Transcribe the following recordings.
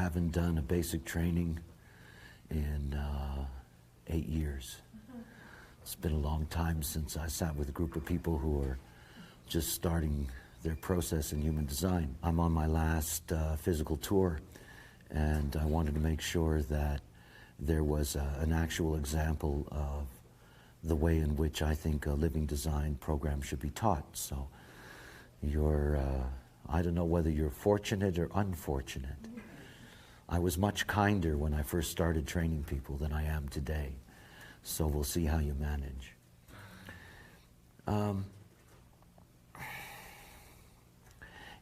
haven't done a basic training in 8 years. It's been a long time since I sat with a group of people who are just starting their process in human design. I'm on my last physical tour, and I wanted to make sure that there was an actual example of the way in which I think a living design program should be taught. So I don't know whether you're fortunate or unfortunate. I was much kinder when I first started training people than I am today. So we'll see how you manage.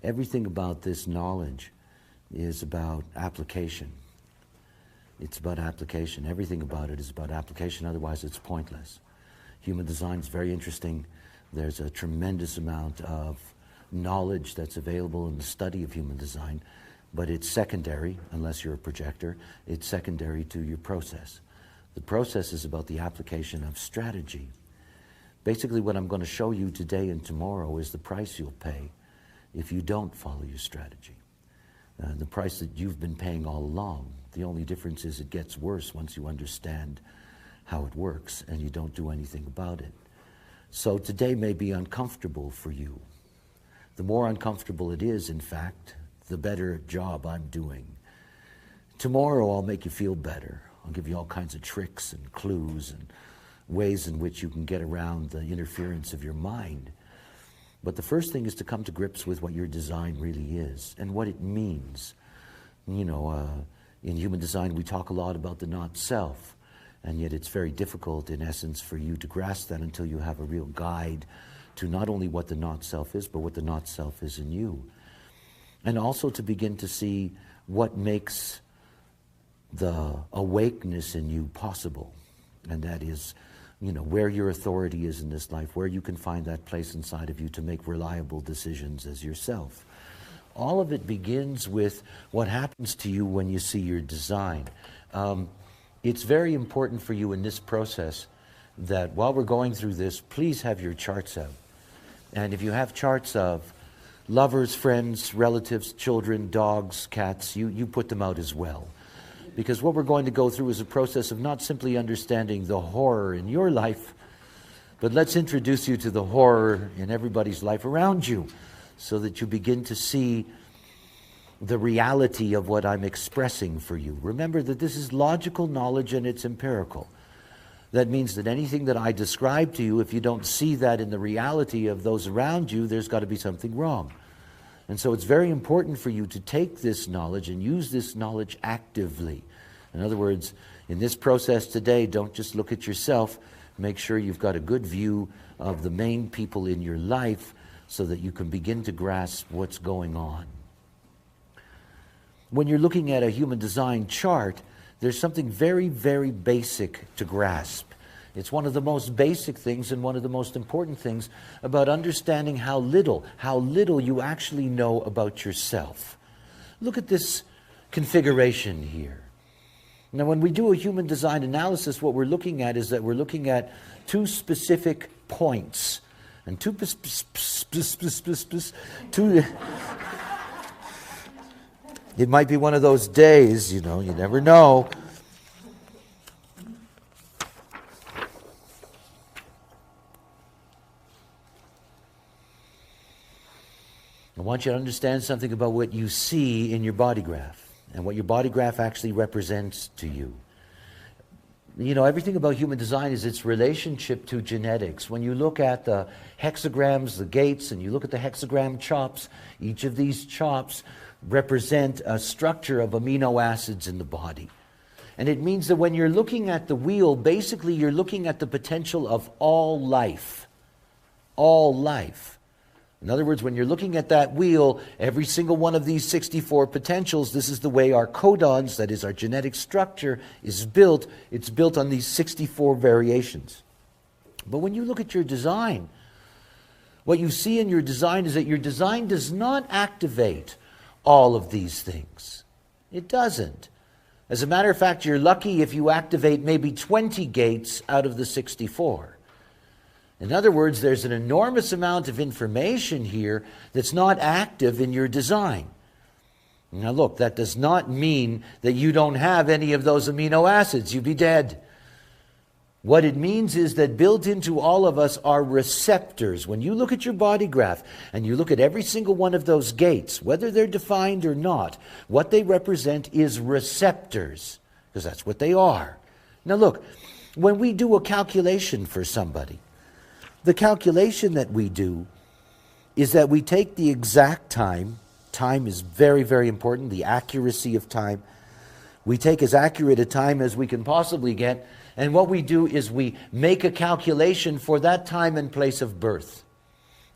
Everything about this knowledge is about application. It's about application. Everything about it is about application, otherwise it's pointless. Human design is very interesting. There's a tremendous amount of knowledge that's available in the study of human design, but it's secondary, unless you're a projector, it's secondary to your process. The process is about the application of strategy. Basically, what I'm going to show you today and tomorrow is the price you'll pay if you don't follow your strategy. The price that you've been paying all along. The only difference is it gets worse once you understand how it works and you don't do anything about it. So today may be uncomfortable for you. The more uncomfortable it is, in fact, the better job I'm doing. Tomorrow I'll make you feel better. I'll give you all kinds of tricks and clues and ways in which you can get around the interference of your mind. But the first thing is to come to grips with what your design really is and what it means. You know, in human design we talk a lot about the not self, and yet it's very difficult in essence for you to grasp that until you have a real guide to not only what the not self is, but what the not self is in you. And also to begin to see what makes the awakeness in you possible. And that is, you know, where your authority is in this life, where you can find that place inside of you to make reliable decisions as yourself. All of it begins with what happens to you when you see your design. It's very important for you in this process that while we're going through this, please have your charts out. And if you have charts of lovers, friends, relatives, children, dogs, cats, you put them out as well. Because what we're going to go through is a process of not simply understanding the horror in your life, but let's introduce you to the horror in everybody's life around you so that you begin to see the reality of what I'm expressing for you. Remember that this is logical knowledge and it's empirical. That means that anything that I describe to you, if you don't see that in the reality of those around you, there's got to be something wrong. And so it's very important for you to take this knowledge and use this knowledge actively. In other words, in this process today, don't just look at yourself. Make sure you've got a good view of the main people in your life so that you can begin to grasp what's going on. When you're looking at a human design chart, there's something very, very basic to grasp. It's one of the most basic things and one of the most important things about understanding how little you actually know about yourself. Look at this configuration here. Now, when we do a human design analysis, what we're looking at is that we're looking at two specific points. And it might be one of those days, you know, you never know. I want you to understand something about what you see in your body graph and what your body graph actually represents to you. You know, everything about human design is its relationship to genetics. When you look at the hexagrams, the gates, and you look at the hexagram chops, each of these chops represent a structure of amino acids in the body. And it means that when you're looking at the wheel, basically you're looking at the potential of all life. All life. In other words, when you're looking at that wheel, every single one of these 64 potentials, this is the way our codons, that is our genetic structure, is built. It's built on these 64 variations. But when you look at your design, what you see in your design is that your design does not activate all of these things. It doesn't. As a matter of fact, you're lucky if you activate maybe 20 gates out of the 64. In other words, there's an enormous amount of information here that's not active in your design. Now look, that does not mean that you don't have any of those amino acids. You'd be dead. What it means is that built into all of us are receptors. When you look at your body graph and you look at every single one of those gates, whether they're defined or not, what they represent is receptors, because that's what they are. Now look, when we do a calculation for somebody, the calculation that we do is that we take the exact time. Time is very, very important, the accuracy of time. We take as accurate a time as we can possibly get, and what we do is we make a calculation for that time and place of birth.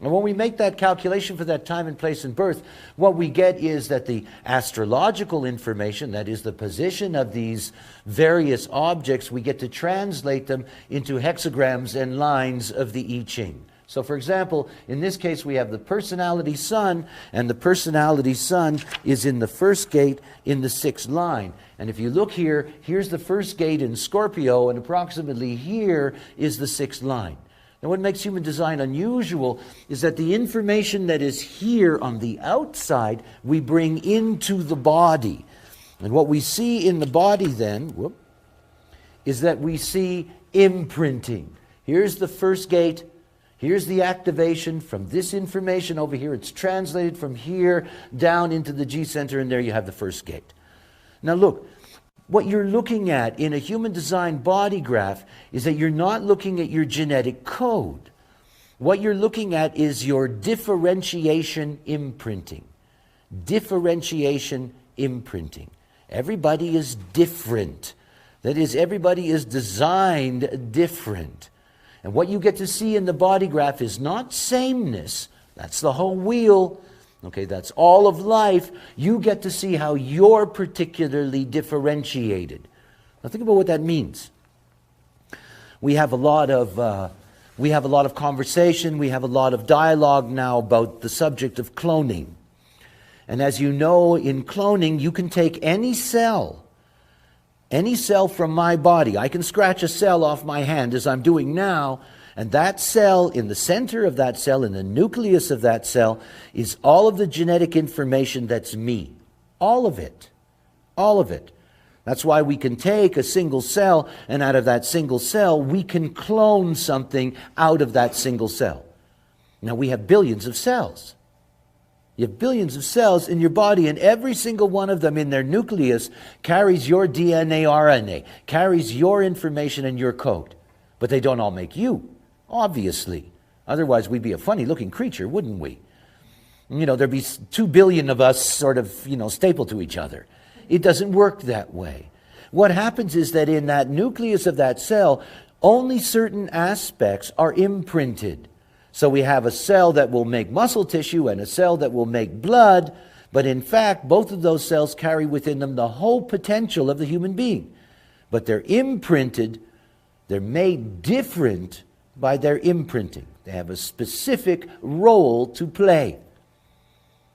And when we make that calculation for that time and place of birth, what we get is that the astrological information, that is the position of these various objects, we get to translate them into hexagrams and lines of the I Ching. So for example, in this case we have the personality sun, and the personality sun is in the first gate in the 6th line. And if you look here, here's the first gate in Scorpio, and approximately here is the 6th line. Now what makes human design unusual is that the information that is here on the outside we bring into the body. And what we see in the body then, is that we see imprinting. Here's the first gate. Here's the activation from this information over here. It's translated from here down into the G center, and there you have the first gate. Now look, what you're looking at in a human design body graph is that you're not looking at your genetic code. What you're looking at is your differentiation imprinting. Differentiation imprinting. Everybody is different. That is, everybody is designed different. And what you get to see in the body graph is not sameness. That's the whole wheel. Okay, that's all of life. You get to see how you're particularly differentiated. Now think about what that means. We have a lot of conversation. We have a lot of dialogue now about the subject of cloning. And as you know, in cloning, you can take any cell from my body. I can scratch a cell off my hand as I'm doing now, and that cell, in the center of that cell, in the nucleus of that cell, is all of the genetic information that's me. All of it. All of it. That's why we can take a single cell, and out of that single cell, we can clone something out of that single cell. Now, we have billions of cells. You have billions of cells in your body, and every single one of them in their nucleus carries your DNA, RNA, carries your information and your code. But they don't all make you, obviously. Otherwise, we'd be a funny-looking creature, wouldn't we? You know, there'd be 2 billion of us sort of, stapled to each other. It doesn't work that way. What happens is that in that nucleus of that cell, only certain aspects are imprinted. So we have a cell that will make muscle tissue and a cell that will make blood, but in fact, both of those cells carry within them the whole potential of the human being. But they're imprinted, they're made different by their imprinting. They have a specific role to play.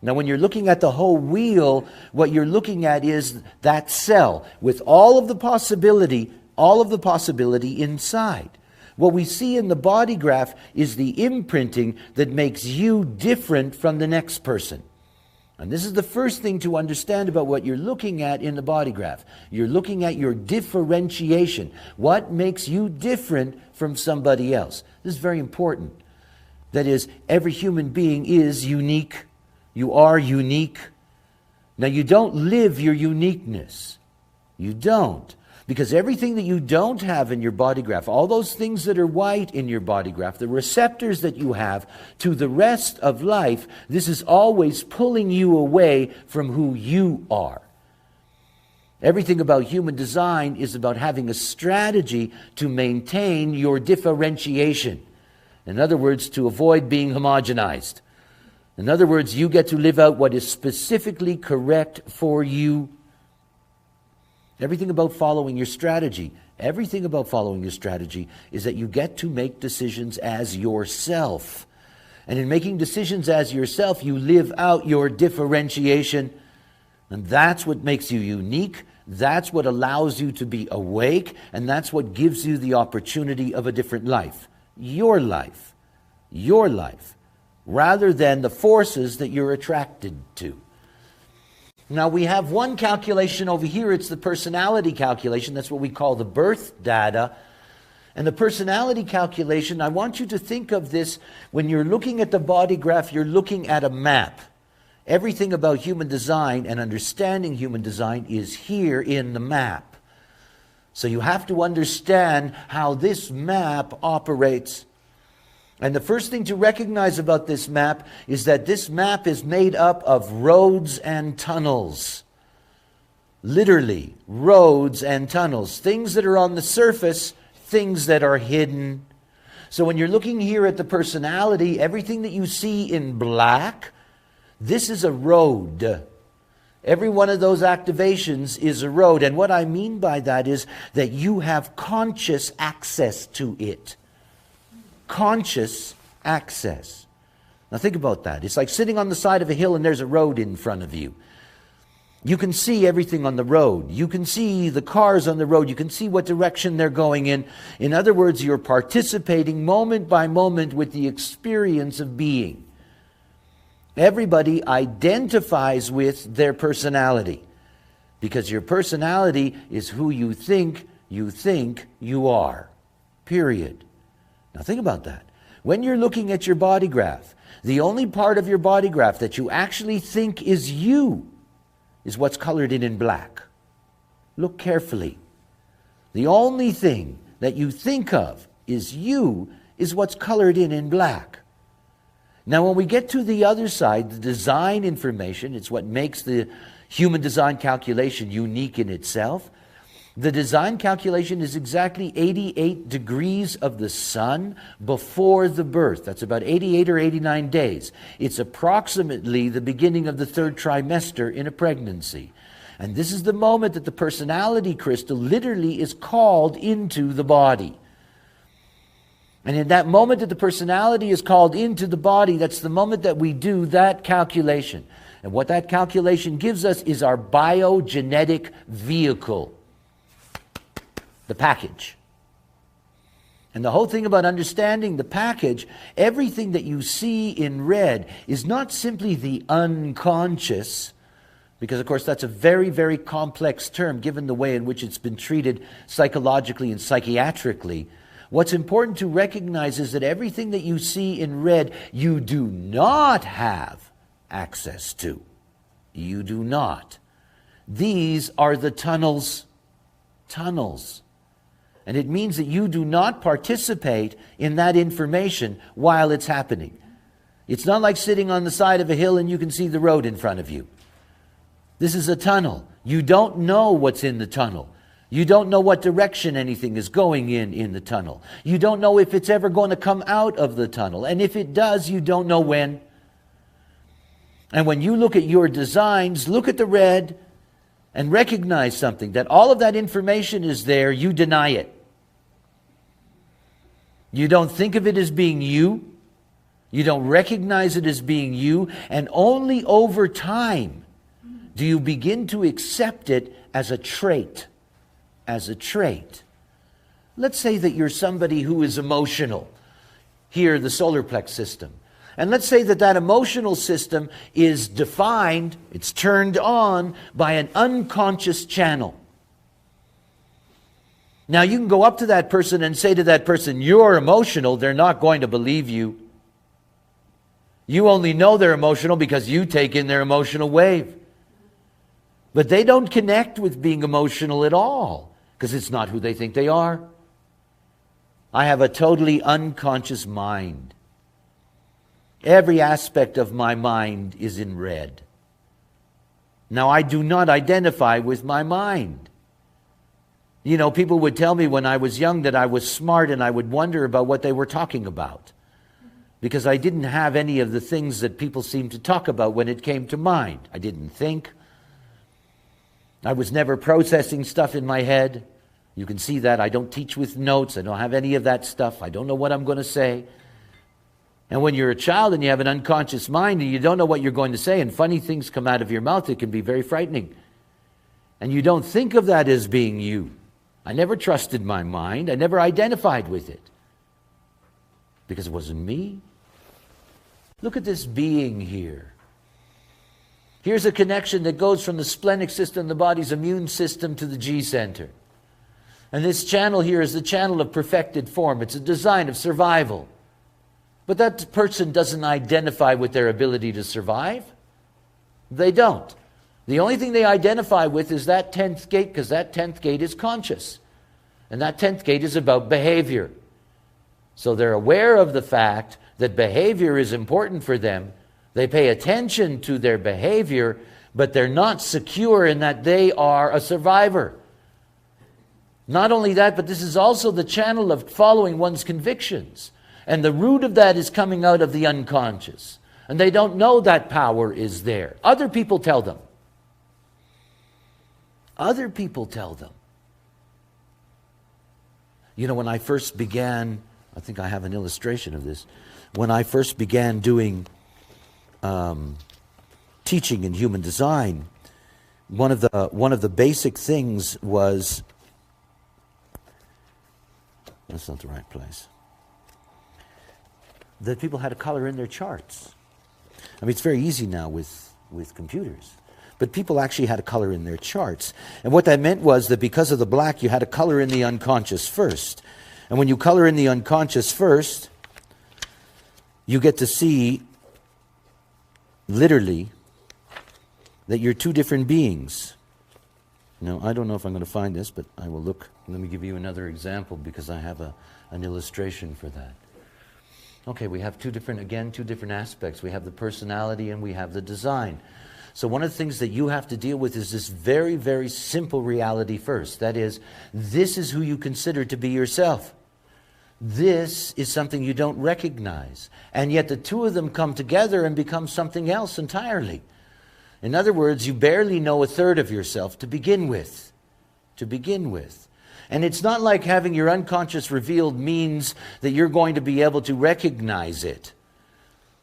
Now, when you're looking at the whole wheel, what you're looking at is that cell with all of the possibility inside. What we see in the body graph is the imprinting that makes you different from the next person. And this is the first thing to understand about what you're looking at in the body graph. You're looking at your differentiation. What makes you different from somebody else? This is very important. That is, every human being is unique. You are unique. Now, you don't live your uniqueness. You don't. Because everything that you don't have in your body graph, all those things that are white in your body graph, the receptors that you have to the rest of life, this is always pulling you away from who you are. Everything about human design is about having a strategy to maintain your differentiation. In other words, to avoid being homogenized. In other words, you get to live out what is specifically correct for you. Everything about following your strategy is that you get to make decisions as yourself. And in making decisions as yourself, you live out your differentiation. And that's what makes you unique. That's what allows you to be awake. And that's what gives you the opportunity of a different life. Your life. Your life. Rather than the forces that you're attracted to. Now we have one calculation over here. It's the personality calculation. That's what we call the birth data. And the personality calculation, I want you to think of this when you're looking at the body graph, you're looking at a map. Everything about human design and understanding human design is here in the map. So you have to understand how this map operates. And the first thing to recognize about this map is that this map is made up of roads and tunnels. Literally, roads and tunnels. Things that are on the surface, things that are hidden. So when you're looking here at the personality, everything that you see in black, this is a road. Every one of those activations is a road. And what I mean by that is that you have conscious access to it. Conscious access. Now think about that. It's like sitting on the side of a hill and there's a road in front of you. You can see everything on the road. You can see the cars on the road. You can see what direction they're going in. In other words, you're participating moment by moment with the experience of being. Everybody identifies with their personality because your personality is who you think you are. Period. Now think about that. When you're looking at your body graph, the only part of your body graph that you actually think is you is what's colored in black. Look carefully. The only thing that you think of is you is what's colored in black. Now when we get to the other side, the design information, it's what makes the human design calculation unique in itself. The design calculation is exactly 88 degrees of the sun before the birth. That's about 88 or 89 days. It's approximately the beginning of the third trimester in a pregnancy. And this is the moment that the personality crystal literally is called into the body. And in that moment that the personality is called into the body, that's the moment that we do that calculation. And what that calculation gives us is our biogenetic vehicle. The package. And the whole thing about understanding the package, everything that you see in red is not simply the unconscious, because of course that's a very, very complex term given the way in which it's been treated psychologically and psychiatrically. What's important to recognize is that everything that you see in red, you do not have access to. You do not. These are the tunnels. Tunnels. And it means that you do not participate in that information while it's happening. It's not like sitting on the side of a hill and you can see the road in front of you. This is a tunnel. You don't know what's in the tunnel. You don't know what direction anything is going in the tunnel. You don't know if it's ever going to come out of the tunnel. And if it does, you don't know when. And when you look at your designs, look at the red and recognize something, that all of that information is there, you deny it. You don't think of it as being you. You don't recognize it as being you. And only over time do you begin to accept it as a trait. As a trait. Let's say that you're somebody who is emotional. Here, the solar plex system. And let's say that that emotional system is defined, it's turned on by an unconscious channel. Now you can go up to that person and say to that person, you're emotional. They're not going to believe you. You only know they're emotional because you take in their emotional wave. But they don't connect with being emotional at all because it's not who they think they are. I have a totally unconscious mind. Every aspect of my mind is in red. Now, I do not identify with my mind. You know, people would tell me when I was young that I was smart, and I would wonder about what they were talking about, because I didn't have any of the things that people seem to talk about when it came to mind. I didn't think. I was never processing stuff in my head. You can see that. I don't teach with notes. I don't have any of that stuff. I don't know what I'm going to say. And when you're a child and you have an unconscious mind and you don't know what you're going to say and funny things come out of your mouth, it can be very frightening. And you don't think of that as being you. I never trusted my mind. I never identified with it because it wasn't me. Look at this being here. Here's a connection that goes from the splenic system, the body's immune system, to the G center. And this channel here is the channel of perfected form. It's a design of survival. But that person doesn't identify with their ability to survive. They don't. The only thing they identify with is that 10th gate, because that 10th gate is conscious. And that 10th gate is about behavior. So they're aware of the fact that behavior is important for them. They pay attention to their behavior, but they're not secure in that they are a survivor. Not only that, but this is also the channel of following one's convictions. And the root of that is coming out of the unconscious. And they don't know that power is there. Other people tell them. Other people tell them. You know, when I first began, I think I have an illustration of this. When I first began doing teaching in human design, one of the basic things was, that's not the right place, that people had to color in their charts. I mean, it's very easy now with computers. But people actually had to color in their charts. And what that meant was that because of the black, you had to color in the unconscious first. And when you color in the unconscious first, you get to see, literally, that you're two different beings. Now, I don't know if I'm going to find this, but I will look. Let me give you another example because I have an illustration for that. Okay, we have two different aspects. We have the personality and we have the design. So one of the things that you have to deal with is this very, very simple reality first. That is, this is who you consider to be yourself. This is something you don't recognize. And yet the two of them come together and become something else entirely. In other words, you barely know a third of yourself to begin with. To begin with. And it's not like having your unconscious revealed means that you're going to be able to recognize it.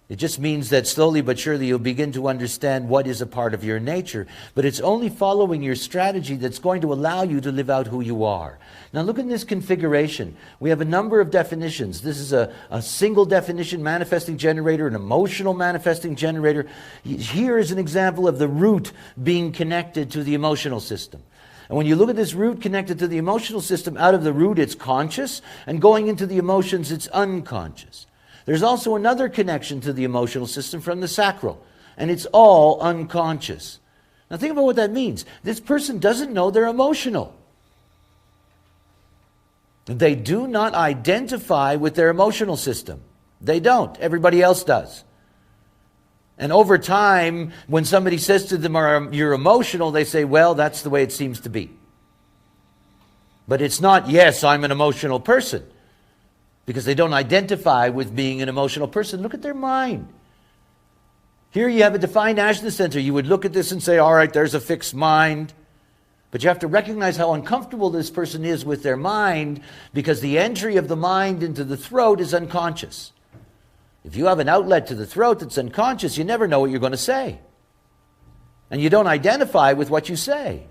It just means that slowly but surely you'll begin to understand what is a part of your nature. But it's only following your strategy that's going to allow you to live out who you are. Now look at this configuration. We have a number of definitions. This is a single definition manifesting generator, an emotional manifesting generator. Here is an example of the root being connected to the emotional system. And when you look at this root connected to the emotional system, out of the root it's conscious, and going into the emotions it's unconscious. There's also another connection to the emotional system from the sacral, and it's all unconscious. Now think about what that means. This person doesn't know they're emotional. They do not identify with their emotional system. They don't. Everybody else does. And over time, when somebody says to them, you're emotional, they say, well, that's the way it seems to be. But it's not, yes, I'm an emotional person. Because they don't identify with being an emotional person. Look at their mind. Here you have a defined azna center. You would look at this and say, all right, there's a fixed mind. But you have to recognize how uncomfortable this person is with their mind, because the entry of the mind into the throat is unconscious. If you have an outlet to the throat that's unconscious, you never know what you're going to say. And you don't identify with what you say.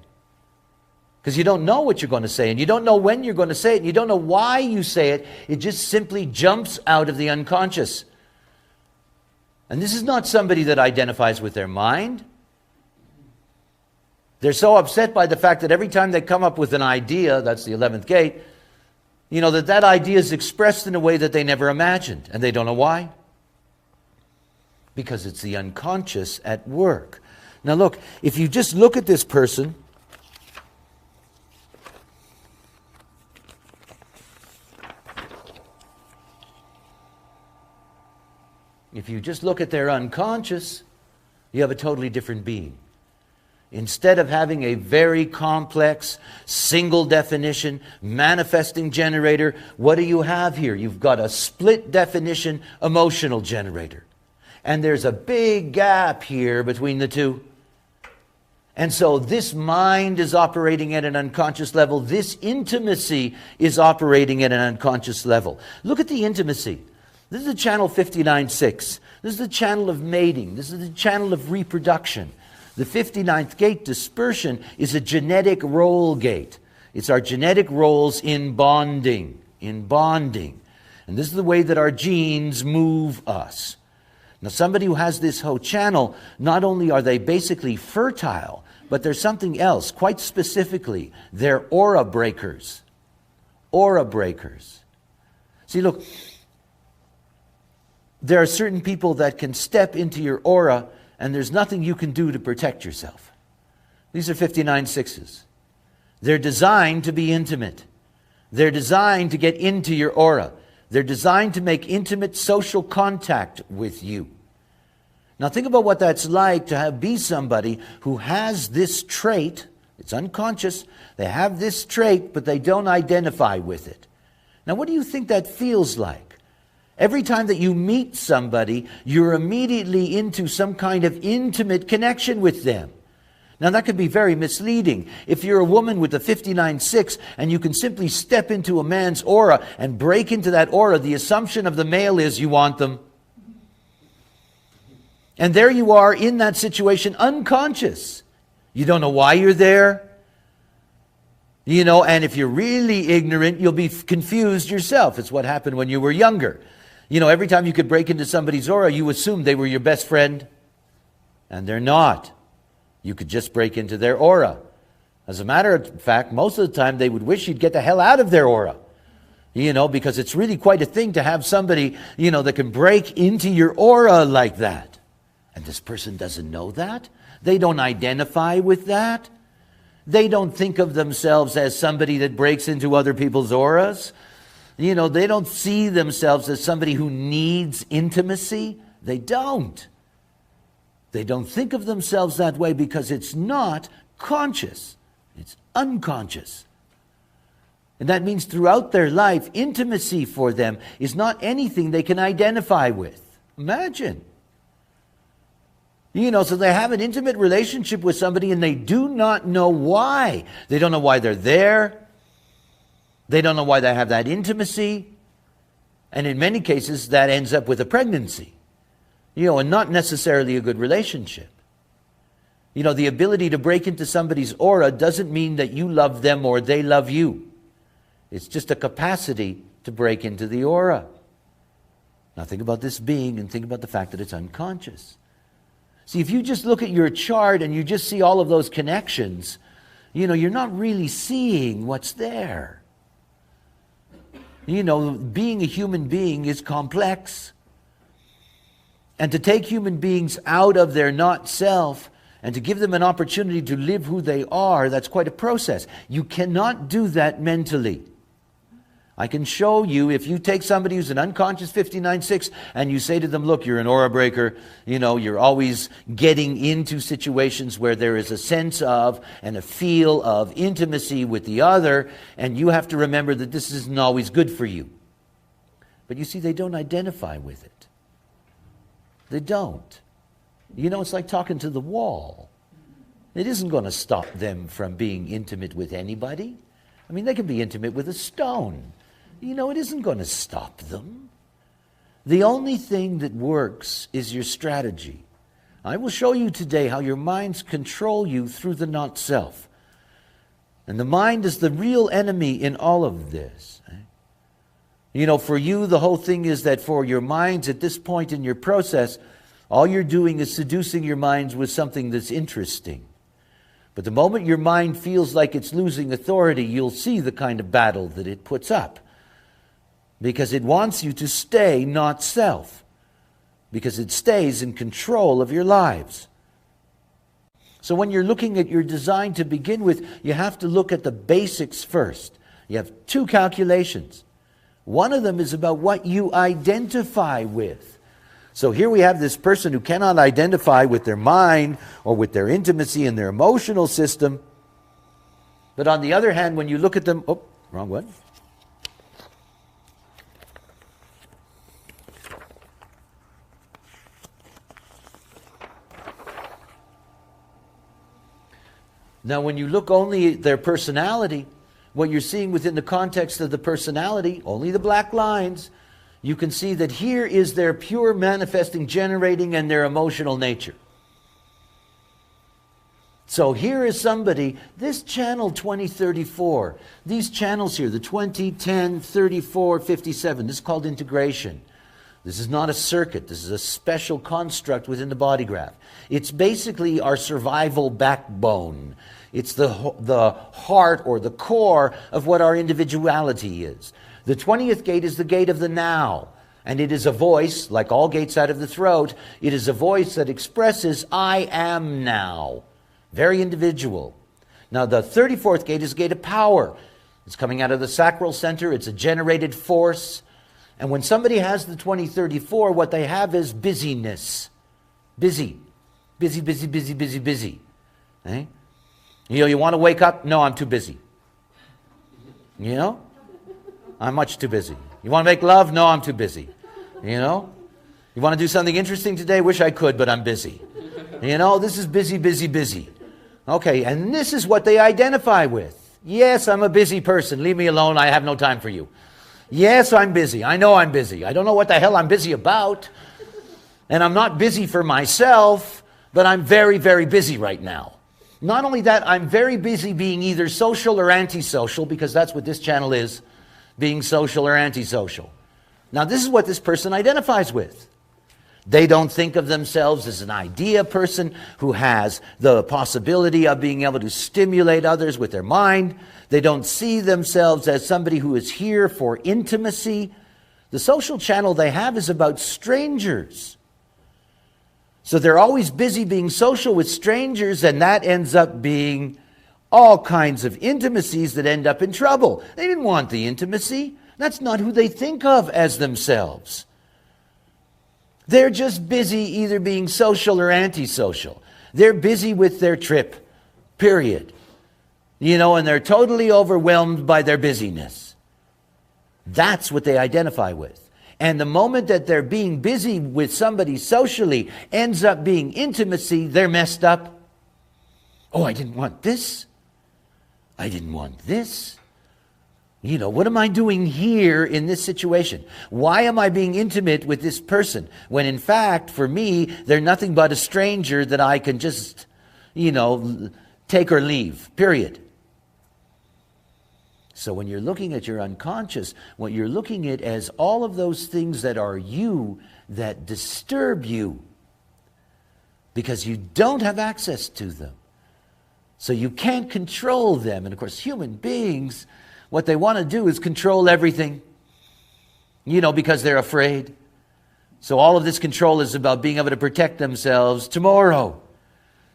Because you don't know what you're going to say, and you don't know when you're going to say it, and you don't know why you say it. It just simply jumps out of the unconscious. And this is not somebody that identifies with their mind. They're so upset by the fact that every time they come up with an idea, that's the 11th gate, you know, that idea is expressed in a way that they never imagined. And they don't know why. Because it's the unconscious at work. Now look, if you just look at this person, if you just look at their unconscious, you have a totally different being. Instead of having a very complex, single definition, manifesting generator, what do you have here? You've got a split definition, emotional generator. And there's a big gap here between the two. And so this mind is operating at an unconscious level. This intimacy is operating at an unconscious level. Look at the intimacy. This is the channel 59.6. This is the channel of mating. This is the channel of reproduction. The 59th gate, dispersion, is a genetic role gate. It's our genetic roles in bonding. And this is the way that our genes move us. Now, somebody who has this whole channel, not only are they basically fertile, but there's something else, quite specifically. They're aura breakers. Aura breakers. See, look, there are certain people that can step into your aura and there's nothing you can do to protect yourself. These are 59-6s. They're designed to be intimate. They're designed to get into your aura. They're designed to make intimate social contact with you. Now think about what that's like to be somebody who has this trait. It's unconscious. They have this trait, but they don't identify with it. Now what do you think that feels like? Every time that you meet somebody, you're immediately into some kind of intimate connection with them. Now that could be very misleading. If you're a woman with a 59-6 and you can simply step into a man's aura and break into that aura, the assumption of the male is you want them. And there you are in that situation, unconscious. You don't know why you're there. And if you're really ignorant, you'll be confused yourself. It's what happened when you were younger. Every time you could break into somebody's aura, you assumed they were your best friend. And they're not. You could just break into their aura. As a matter of fact, most of the time they would wish you'd get the hell out of their aura. Because it's really quite a thing to have somebody, that can break into your aura like that. And this person doesn't know that. They don't identify with that. They don't think of themselves as somebody that breaks into other people's auras. They don't see themselves as somebody who needs intimacy. They don't. They don't think of themselves that way because it's not conscious. It's unconscious. And that means throughout their life, intimacy for them is not anything they can identify with. Imagine. So they have an intimate relationship with somebody and they do not know why. They don't know why they're there. They don't know why they have that intimacy. And in many cases, that ends up with a pregnancy. And not necessarily a good relationship. The ability to break into somebody's aura doesn't mean that you love them or they love you. It's just a capacity to break into the aura. Now think about this being and think about the fact that it's unconscious. See, if you just look at your chart and you just see all of those connections, you're not really seeing what's there. Being a human being is complex. And to take human beings out of their not self and to give them an opportunity to live who they are, that's quite a process. You cannot do that mentally. I can show you, if you take somebody who's an unconscious 59-6 and you say to them, look, you're an aura breaker, you're always getting into situations where there is a sense of and a feel of intimacy with the other, and you have to remember that this isn't always good for you. But you see, they don't identify with it. They don't. It's like talking to the wall. It isn't going to stop them from being intimate with anybody. They can be intimate with a stone. It isn't going to stop them. The only thing that works is your strategy. I will show you today how your minds control you through the not self. And the mind is the real enemy in all of this. For you, the whole thing is that for your minds at this point in your process, all you're doing is seducing your minds with something that's interesting. But the moment your mind feels like it's losing authority, you'll see the kind of battle that it puts up. Because it wants you to stay not self. Because it stays in control of your lives. So when you're looking at your design to begin with, you have to look at the basics first. You have two calculations. One of them is about what you identify with. So here we have this person who cannot identify with their mind or with their intimacy and their emotional system. But on the other hand, when you look at them... Oh, wrong one. Now, when you look only at their personality, what you're seeing within the context of the personality, only the black lines, you can see that here is their pure manifesting, generating, and their emotional nature. So here is somebody, this channel 2034, these channels here, the 20, 10, 34, 57, this is called integration. This is not a circuit. This is a special construct within the body graph. It's basically our survival backbone. It's the heart or the core of what our individuality is. The 20th gate is the gate of the now. And it is a voice, like all gates out of the throat, it is a voice that expresses, I am now. Very individual. Now the 34th gate is a gate of power. It's coming out of the sacral center. It's a generated force. And when somebody has the 2034, what they have is busyness. Busy. Busy, busy, busy, busy, busy. Eh? You want to wake up? No, I'm too busy. I'm much too busy. You want to make love? No, I'm too busy. You want to do something interesting today? Wish I could, but I'm busy. This is busy, busy, busy. Okay, and this is what they identify with. Yes, I'm a busy person. Leave me alone. I have no time for you. Yes, I'm busy. I know I'm busy. I don't know what the hell I'm busy about. And I'm not busy for myself, but I'm very, very busy right now. Not only that, I'm very busy being either social or antisocial, because that's what this channel is, being social or antisocial. Now, this is what this person identifies with. They don't think of themselves as an idea person who has the possibility of being able to stimulate others with their mind. They don't see themselves as somebody who is here for intimacy. The social channel they have is about strangers. So they're always busy being social with strangers, and that ends up being all kinds of intimacies that end up in trouble. They didn't want the intimacy. That's not who they think of as themselves. They're just busy either being social or antisocial. They're busy with their trip, period. And they're totally overwhelmed by their busyness. That's what they identify with. And the moment that they're being busy with somebody socially ends up being intimacy, they're messed up. Oh, I didn't want this. I didn't want this. What am I doing here in this situation? Why am I being intimate with this person? When in fact, for me, they're nothing but a stranger that I can just, take or leave, period. So when you're looking at your unconscious, what you're looking at as all of those things that are you that disturb you because you don't have access to them. So you can't control them. And of course, human beings, what they want to do is control everything, because they're afraid. So all of this control is about being able to protect themselves tomorrow.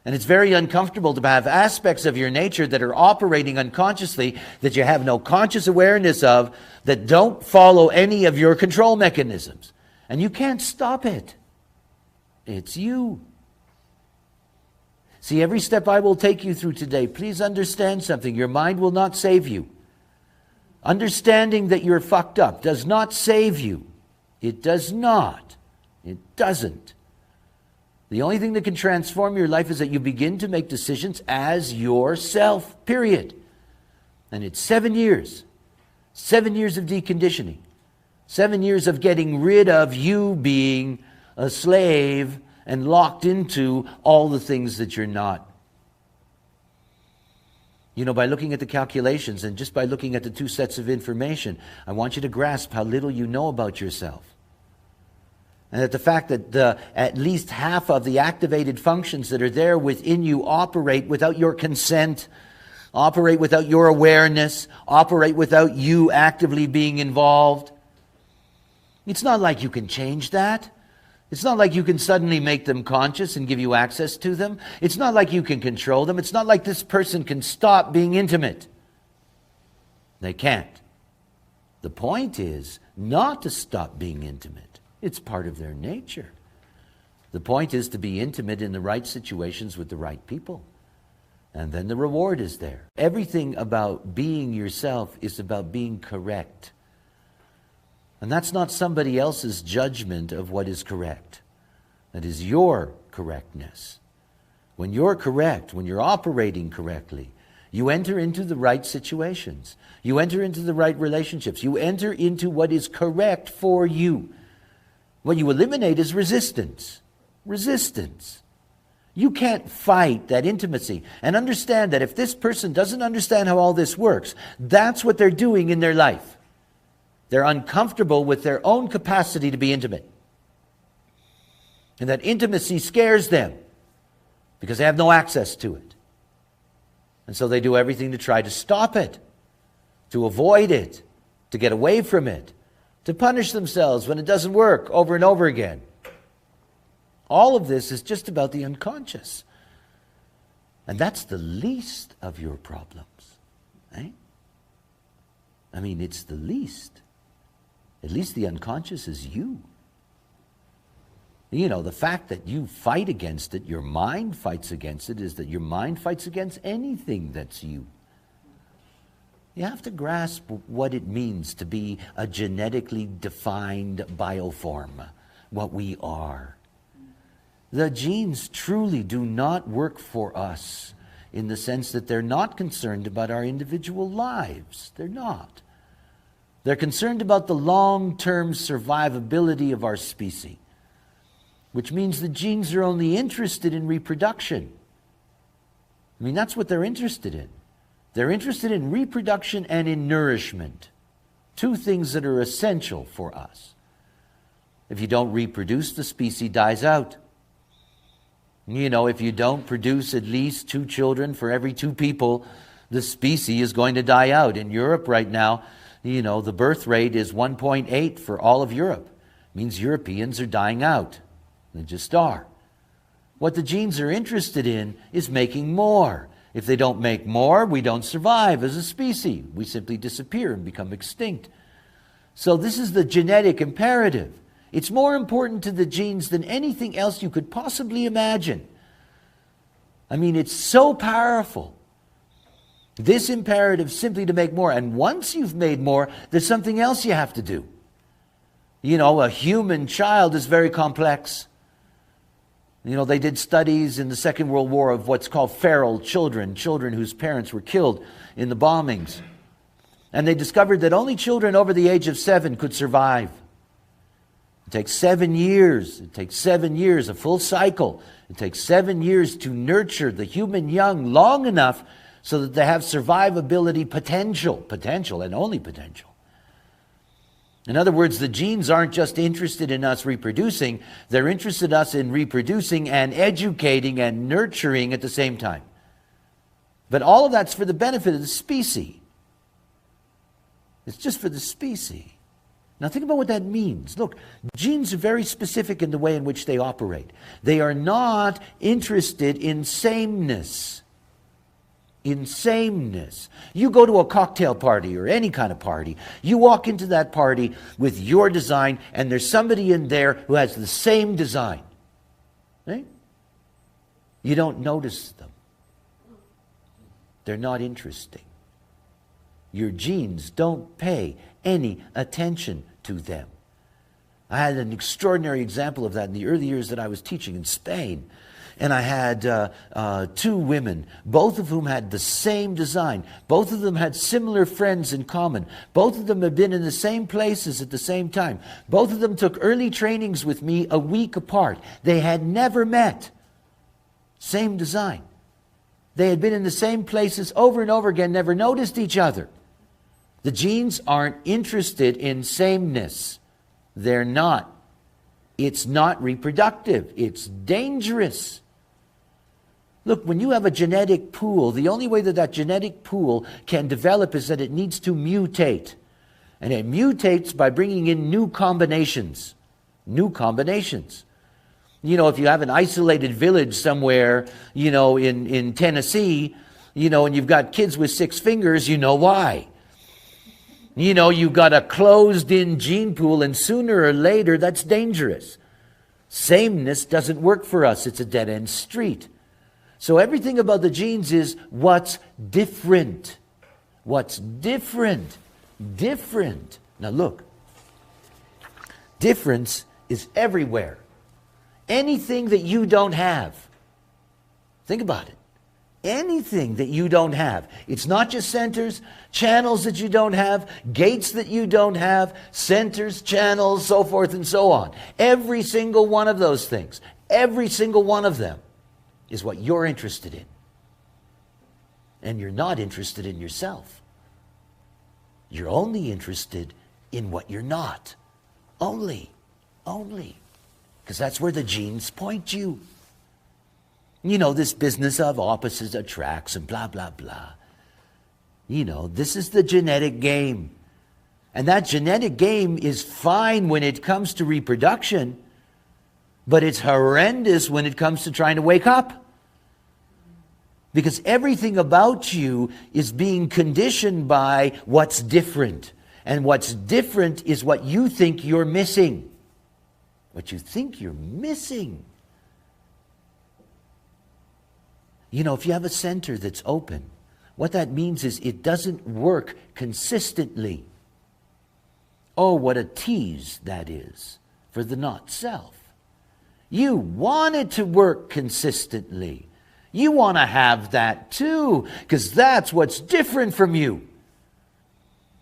And it's very uncomfortable to have aspects of your nature that are operating unconsciously, that you have no conscious awareness of, that don't follow any of your control mechanisms. And you can't stop it. It's you. See, every step I will take you through today, please understand something. Your mind will not save you. Understanding that you're fucked up does not save you. It does not. It doesn't. The only thing that can transform your life is that you begin to make decisions as yourself, period. And it's 7 years. 7 years of deconditioning. 7 years of getting rid of you being a slave and locked into all the things that you're not. By looking at the calculations and just by looking at the two sets of information, I want you to grasp how little you know about yourself. And that the fact that at least half of the activated functions that are there within you operate without your consent, operate without your awareness, operate without you actively being involved. It's not like you can change that. It's not like you can suddenly make them conscious and give you access to them. It's not like you can control them. It's not like this person can stop being intimate. They can't. The point is not to stop being intimate. It's part of their nature. The point is to be intimate in the right situations with the right people. And then the reward is there. Everything about being yourself is about being correct. And that's not somebody else's judgment of what is correct. That is your correctness. When you're correct, when you're operating correctly, you enter into the right situations. You enter into the right relationships. You enter into what is correct for you. What you eliminate is resistance. Resistance. You can't fight that intimacy. And understand that if this person doesn't understand how all this works, that's what they're doing in their life. They're uncomfortable with their own capacity to be intimate. And that intimacy scares them because they have no access to it. And so they do everything to try to stop it, to avoid it, to get away from it, to punish themselves when it doesn't work over and over again. All of this is just about the unconscious. And that's the least of your problems. Eh? I mean, it's the least. At least the unconscious is you. You know, the fact that you fight against it, your mind fights against it, is that your mind fights against anything that's you. You have to grasp what it means to be a genetically defined bioform, what we are. The genes truly do not work for us in the sense that they're not concerned about our individual lives. They're not. They're concerned about the long-term survivability of our species, which means the genes are only interested in reproduction. I mean, that's what they're interested in. They're interested in reproduction and in nourishment, two things that are essential for us. If you don't reproduce, the species dies out. You know, if you don't produce at least 2 children for every 2 people, the species is going to die out. In Europe right now, you know, the birth rate is 1.8 for all of Europe. It means Europeans are dying out. They just are. What the genes are interested in is making more. If they don't make more, we don't survive as a species. We simply disappear and become extinct. So this is the genetic imperative. It's more important to the genes than anything else you could possibly imagine. I mean, it's so powerful. This imperative simply to make more. And once you've made more, there's something else you have to do. You know, a human child is very complex. You know, they did studies in the Second World War of what's called feral children, children whose parents were killed in the bombings. And they discovered that only children over the age of 7 could survive. It takes 7 years. It takes 7 years, a full cycle. It takes 7 years to nurture the human young long enough so that they have survivability potential and only potential. In other words, the genes aren't just interested in us reproducing, they're interested in us in reproducing and educating and nurturing at the same time. But all of that's for the benefit of the species. It's just for the species. Now think about what that means. Look, genes are very specific in the way in which they operate. They are not interested in sameness. In sameness. You go to a cocktail party or any kind of party, you walk into that party with your design and there's somebody in there who has the same design. Right? You don't notice them. They're not interesting. Your genes don't pay any attention to them. I had an extraordinary example of that in the early years that I was teaching in Spain. And I had 2 women, both of whom had the same design. Both of them had similar friends in common. Both of them had been in the same places at the same time. Both of them took early trainings with me a week apart. They had never met. Same design. They had been in the same places over and over again, never noticed each other. The genes aren't interested in sameness. They're not. It's not reproductive. It's dangerous. Look, when you have a genetic pool, the only way that that genetic pool can develop is that it needs to mutate. And it mutates by bringing in new combinations. New combinations. You know, if you have an isolated village somewhere, you know, in Tennessee, you know, and you've got kids with 6 fingers, you know why. You know, you've got a closed-in gene pool, and sooner or later, that's dangerous. Sameness doesn't work for us. It's a dead-end street. So everything about the genes is what's different. What's different. Different. Now look. Difference is everywhere. Anything that you don't have. Think about it. Anything that you don't have. It's not just centers, channels that you don't have, gates that you don't have, centers, channels, so forth and so on. Every single one of those things, every single one of them is what you're interested in. And you're not interested in yourself. You're only interested in what you're not. Only. Because that's where the genes point you. You know, this business of opposites attracts and blah, blah, blah. You know, this is the genetic game. And that genetic game is fine when it comes to reproduction, but it's horrendous when it comes to trying to wake up. Because everything about you is being conditioned by what's different. And what's different is what you think you're missing. What you think you're missing. You know, if you have a center that's open, what that means is it doesn't work consistently. Oh, what a tease that is for the not self. You want it to work consistently. You want to have that too, because that's what's different from you.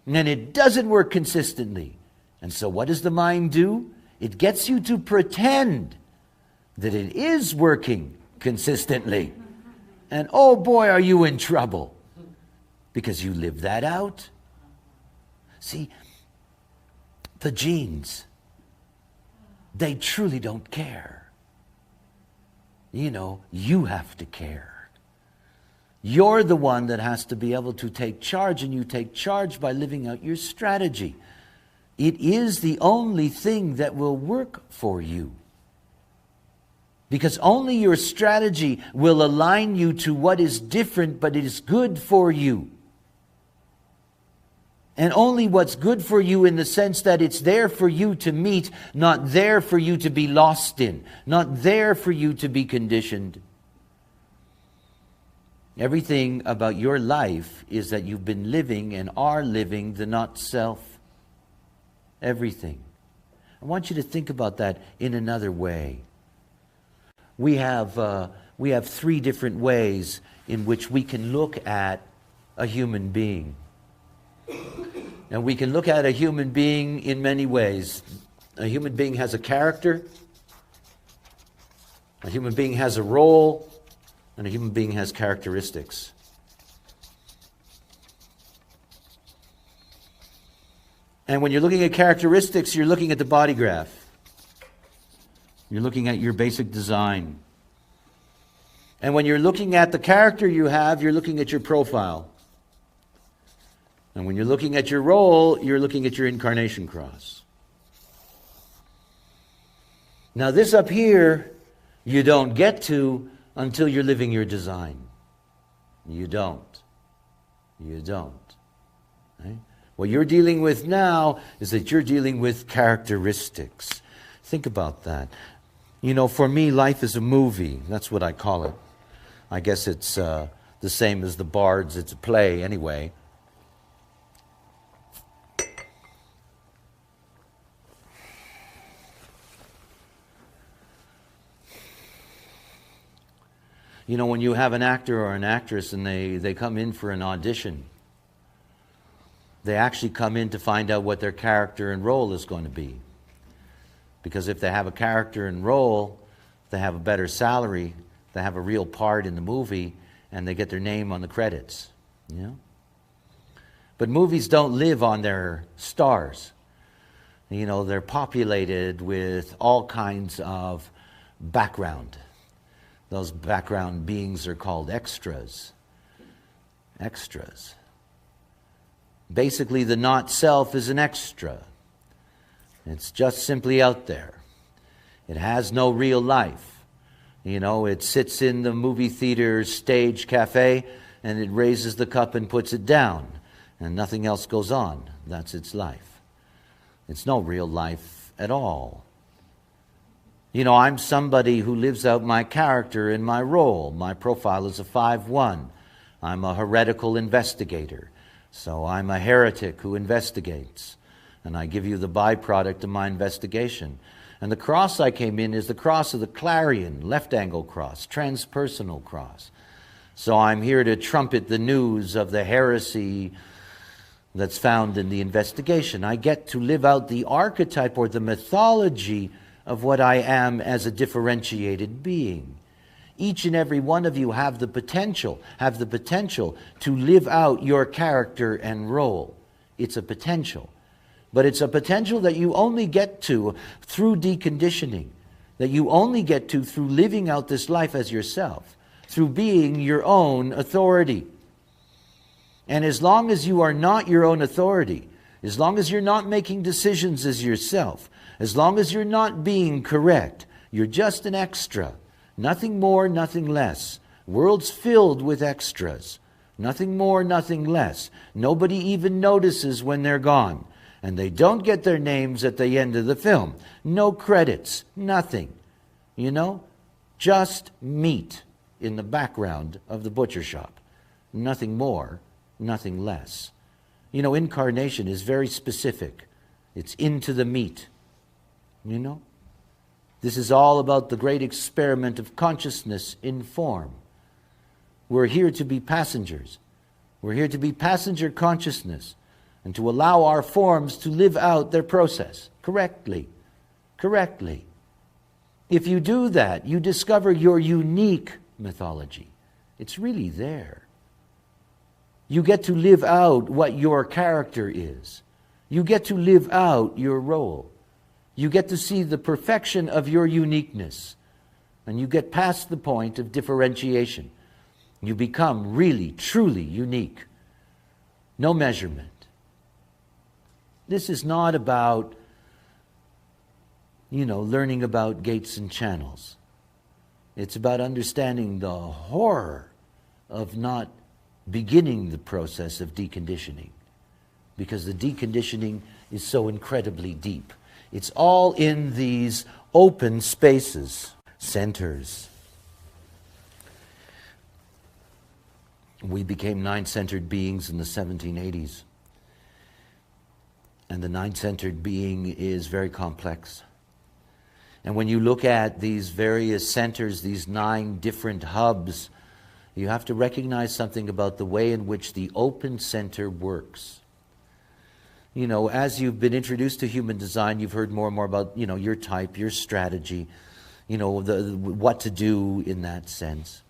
And it doesn't work consistently. And so what does the mind do? It gets you to pretend that it is working consistently. And oh boy, are you in trouble. Because you live that out. See, the genes, they truly don't care. You know, you have to care. You're the one that has to be able to take charge, and you take charge by living out your strategy. It is the only thing that will work for you. Because only your strategy will align you to what is different, but it is good for you. And only what's good for you in the sense that it's there for you to meet, not there for you to be lost in, not there for you to be conditioned. Everything about your life is that you've been living and are living the not self. Everything. I want you to think about that in another way. We have 3 different ways in which we can look at a human being. And we can look at a human being in many ways. A human being has a character, a human being has a role, and a human being has characteristics. And when you're looking at characteristics, you're looking at the body graph. You're looking at your basic design. And when you're looking at the character you have, you're looking at your profile. And when you're looking at your role, you're looking at your incarnation cross. Now this up here, you don't get to until you're living your design. You don't. You don't. Right? What you're dealing with now is that you're dealing with characteristics. Think about that. You know, for me, life is a movie. That's what I call it. I guess it's the same as the Bards. It's a play anyway. You know, when you have an actor or an actress and they come in for an audition, they actually come in to find out what their character and role is going to be. Because if they have a character and role, they have a better salary, they have a real part in the movie, and they get their name on the credits. You know? But movies don't live on their stars. You know, they're populated with all kinds of background. Those background beings are called extras. Extras. Basically, the not self is an extra. It's just simply out there. It has no real life. You know, it sits in the movie theater stage cafe and it raises the cup and puts it down. And nothing else goes on. That's its life. It's no real life at all. You know, I'm somebody who lives out my character in my role. My profile is a 5-1. I'm a heretical investigator. So I'm a heretic who investigates. And I give you the byproduct of my investigation. And the cross I came in is the cross of the Clarion, left angle cross, transpersonal cross. So I'm here to trumpet the news of the heresy that's found in the investigation. I get to live out the archetype or the mythology of what I am as a differentiated being. Each and every one of you have the potential to live out your character and role. It's a potential. But it's a potential that you only get to through deconditioning. that you only get to through living out this life as yourself, through being your own authority. And as long as you are not your own authority, as long as you're not making decisions as yourself, as long as you're not being correct, you're just an extra. Nothing more, nothing less. World's filled with extras. Nothing more, nothing less. Nobody even notices when they're gone. And they don't get their names at the end of the film. No credits, nothing. You know? Just meat in the background of the butcher shop. Nothing more, nothing less. You know, incarnation is very specific. It's into the meat. You know? This is all about the great experiment of consciousness in form. We're here to be passengers. We're here to be passenger consciousness and to allow our forms to live out their process correctly. Correctly. If you do that, you discover your unique mythology. It's really there. You get to live out what your character is. You get to live out your role. You get to see the perfection of your uniqueness. And you get past the point of differentiation. You become really, truly unique. No measurement. This is not about, learning about gates and channels. It's about understanding the horror of not beginning the process of deconditioning. Because the deconditioning is so incredibly deep. It's all in these open spaces, centers. We became nine-centered beings in the 1780s. And the nine-centered being is very complex. And when you look at these various centers, these 9 different hubs, you have to recognize something about the way in which the open center works. As you've been introduced to human design, you've heard more and more about, your type, your strategy, what to do in that sense.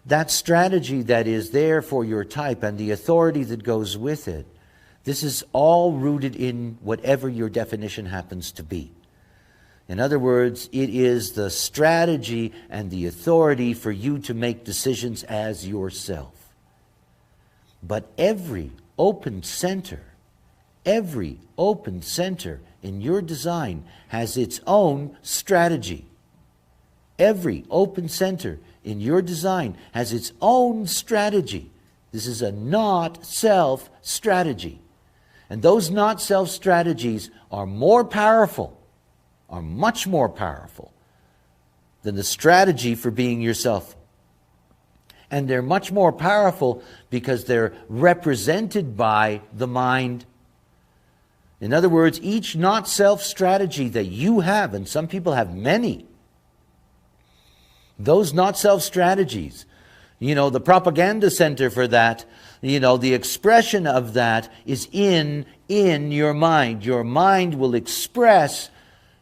That strategy that is there for your type and the authority that goes with it, this is all rooted in whatever your definition happens to be. In other words, it is the strategy and the authority for you to make decisions as yourself. But every open center in your design has its own strategy. Every open center in your design has its own strategy. This is a not-self strategy. And those not-self strategies are more powerful, are much more powerful than the strategy for being yourself. And they're much more powerful because they're represented by the mind. In other words, each not-self strategy that you have, and some people have many, those not-self strategies, the propaganda center for that, the expression of that is in your mind. Your mind will express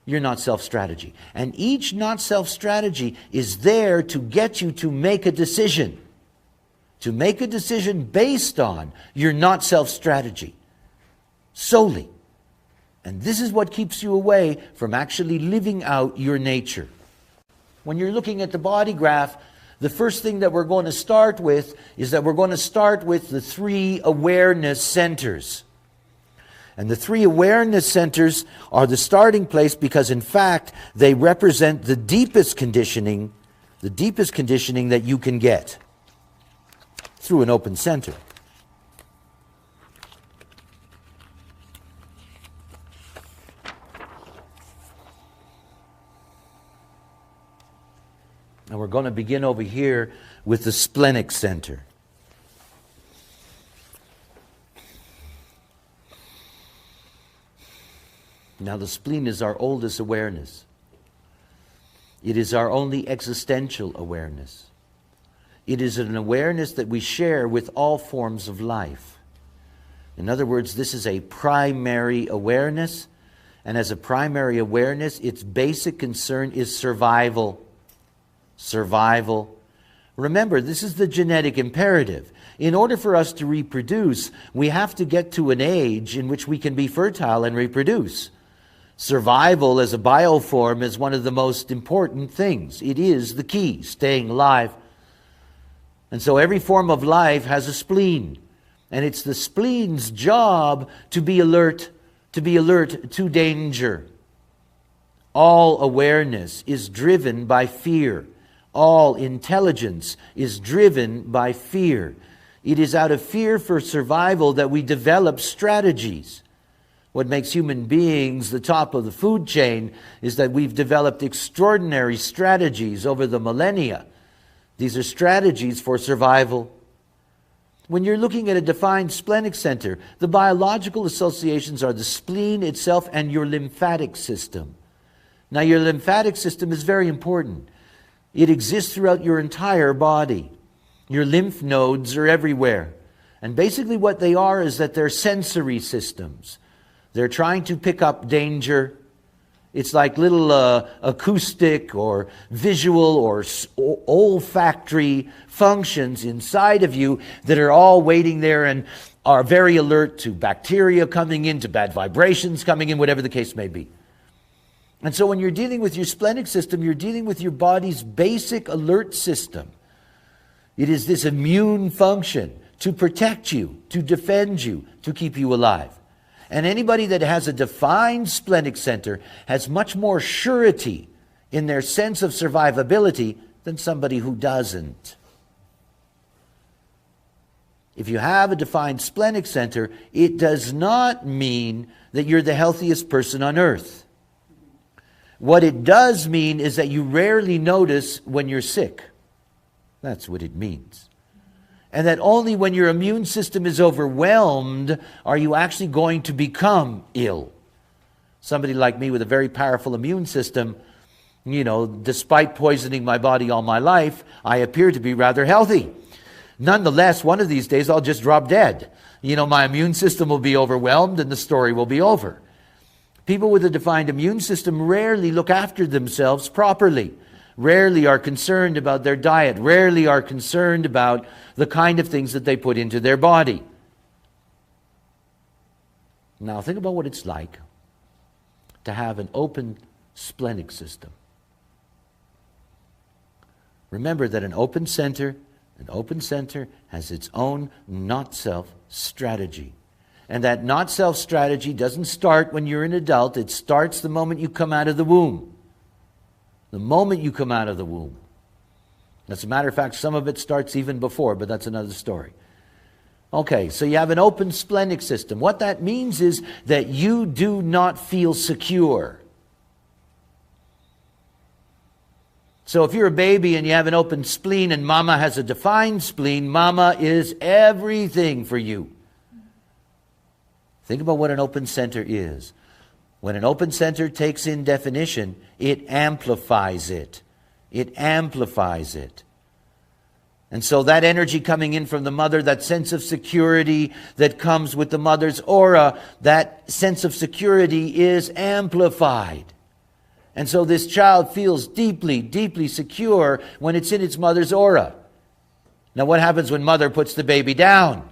your not-self strategy. And each not-self strategy is there to get you to make a decision. To make a decision based on your not-self strategy. Solely. And this is what keeps you away from actually living out your nature. When you're looking at the body graph, the first thing that we're going to start with is that we're going to start with the 3 awareness centers. And the 3 awareness centers are the starting place because, in fact, they represent the deepest conditioning that you can get through an open center. And we're going to begin over here with the splenic center. Now, the spleen is our oldest awareness. It is our only existential awareness. It is an awareness that we share with all forms of life. In other words, this is a primary awareness, and as a primary awareness, its basic concern is survival. Survival. Remember, this is the genetic imperative. In order for us to reproduce, we have to get to an age in which we can be fertile and reproduce. Survival as a bioform is one of the most important things. It is the key, staying alive. And so every form of life has a spleen. And it's the spleen's job to be alert to danger. All awareness is driven by fear. All intelligence is driven by fear. It is out of fear for survival that we develop strategies. What makes human beings the top of the food chain is that we've developed extraordinary strategies over the millennia. These are strategies for survival. When you're looking at a defined splenic center, the biological associations are the spleen itself and your lymphatic system. Now, your lymphatic system is very important. It exists throughout your entire body. Your lymph nodes are everywhere. And basically what they are is that they're sensory systems. They're trying to pick up danger. It's like little acoustic or visual or olfactory functions inside of you that are all waiting there and are very alert to bacteria coming in, to bad vibrations coming in, whatever the case may be. And so when you're dealing with your splenic system, you're dealing with your body's basic alert system. It is this immune function to protect you, to defend you, to keep you alive. And anybody that has a defined splenic center has much more surety in their sense of survivability than somebody who doesn't. If you have a defined splenic center, it does not mean that you're the healthiest person on earth. What it does mean is that you rarely notice when you're sick. That's what it means. And that only when your immune system is overwhelmed are you actually going to become ill. Somebody like me with a very powerful immune system, despite poisoning my body all my life, I appear to be rather healthy. Nonetheless, one of these days I'll just drop dead. My immune system will be overwhelmed and the story will be over. People with a defined immune system rarely look after themselves properly. Rarely are concerned about their diet, rarely are concerned about the kind of things that they put into their body. Now think about what it's like to have an open splenic system. Remember that an open center has its own not-self strategy. And that not-self strategy doesn't start when you're an adult, it starts the moment you come out of the womb. The moment you come out of the womb. As a matter of fact, some of it starts even before, but that's another story. Okay, so you have an open splenic system. What that means is that you do not feel secure. So if you're a baby and you have an open spleen and mama has a defined spleen, mama is everything for you. Think about what an open center is. When an open center takes in definition, it amplifies it. It amplifies it. And so that energy coming in from the mother, that sense of security that comes with the mother's aura, that sense of security is amplified. And so this child feels deeply, deeply secure when it's in its mother's aura. Now what happens when mother puts the baby down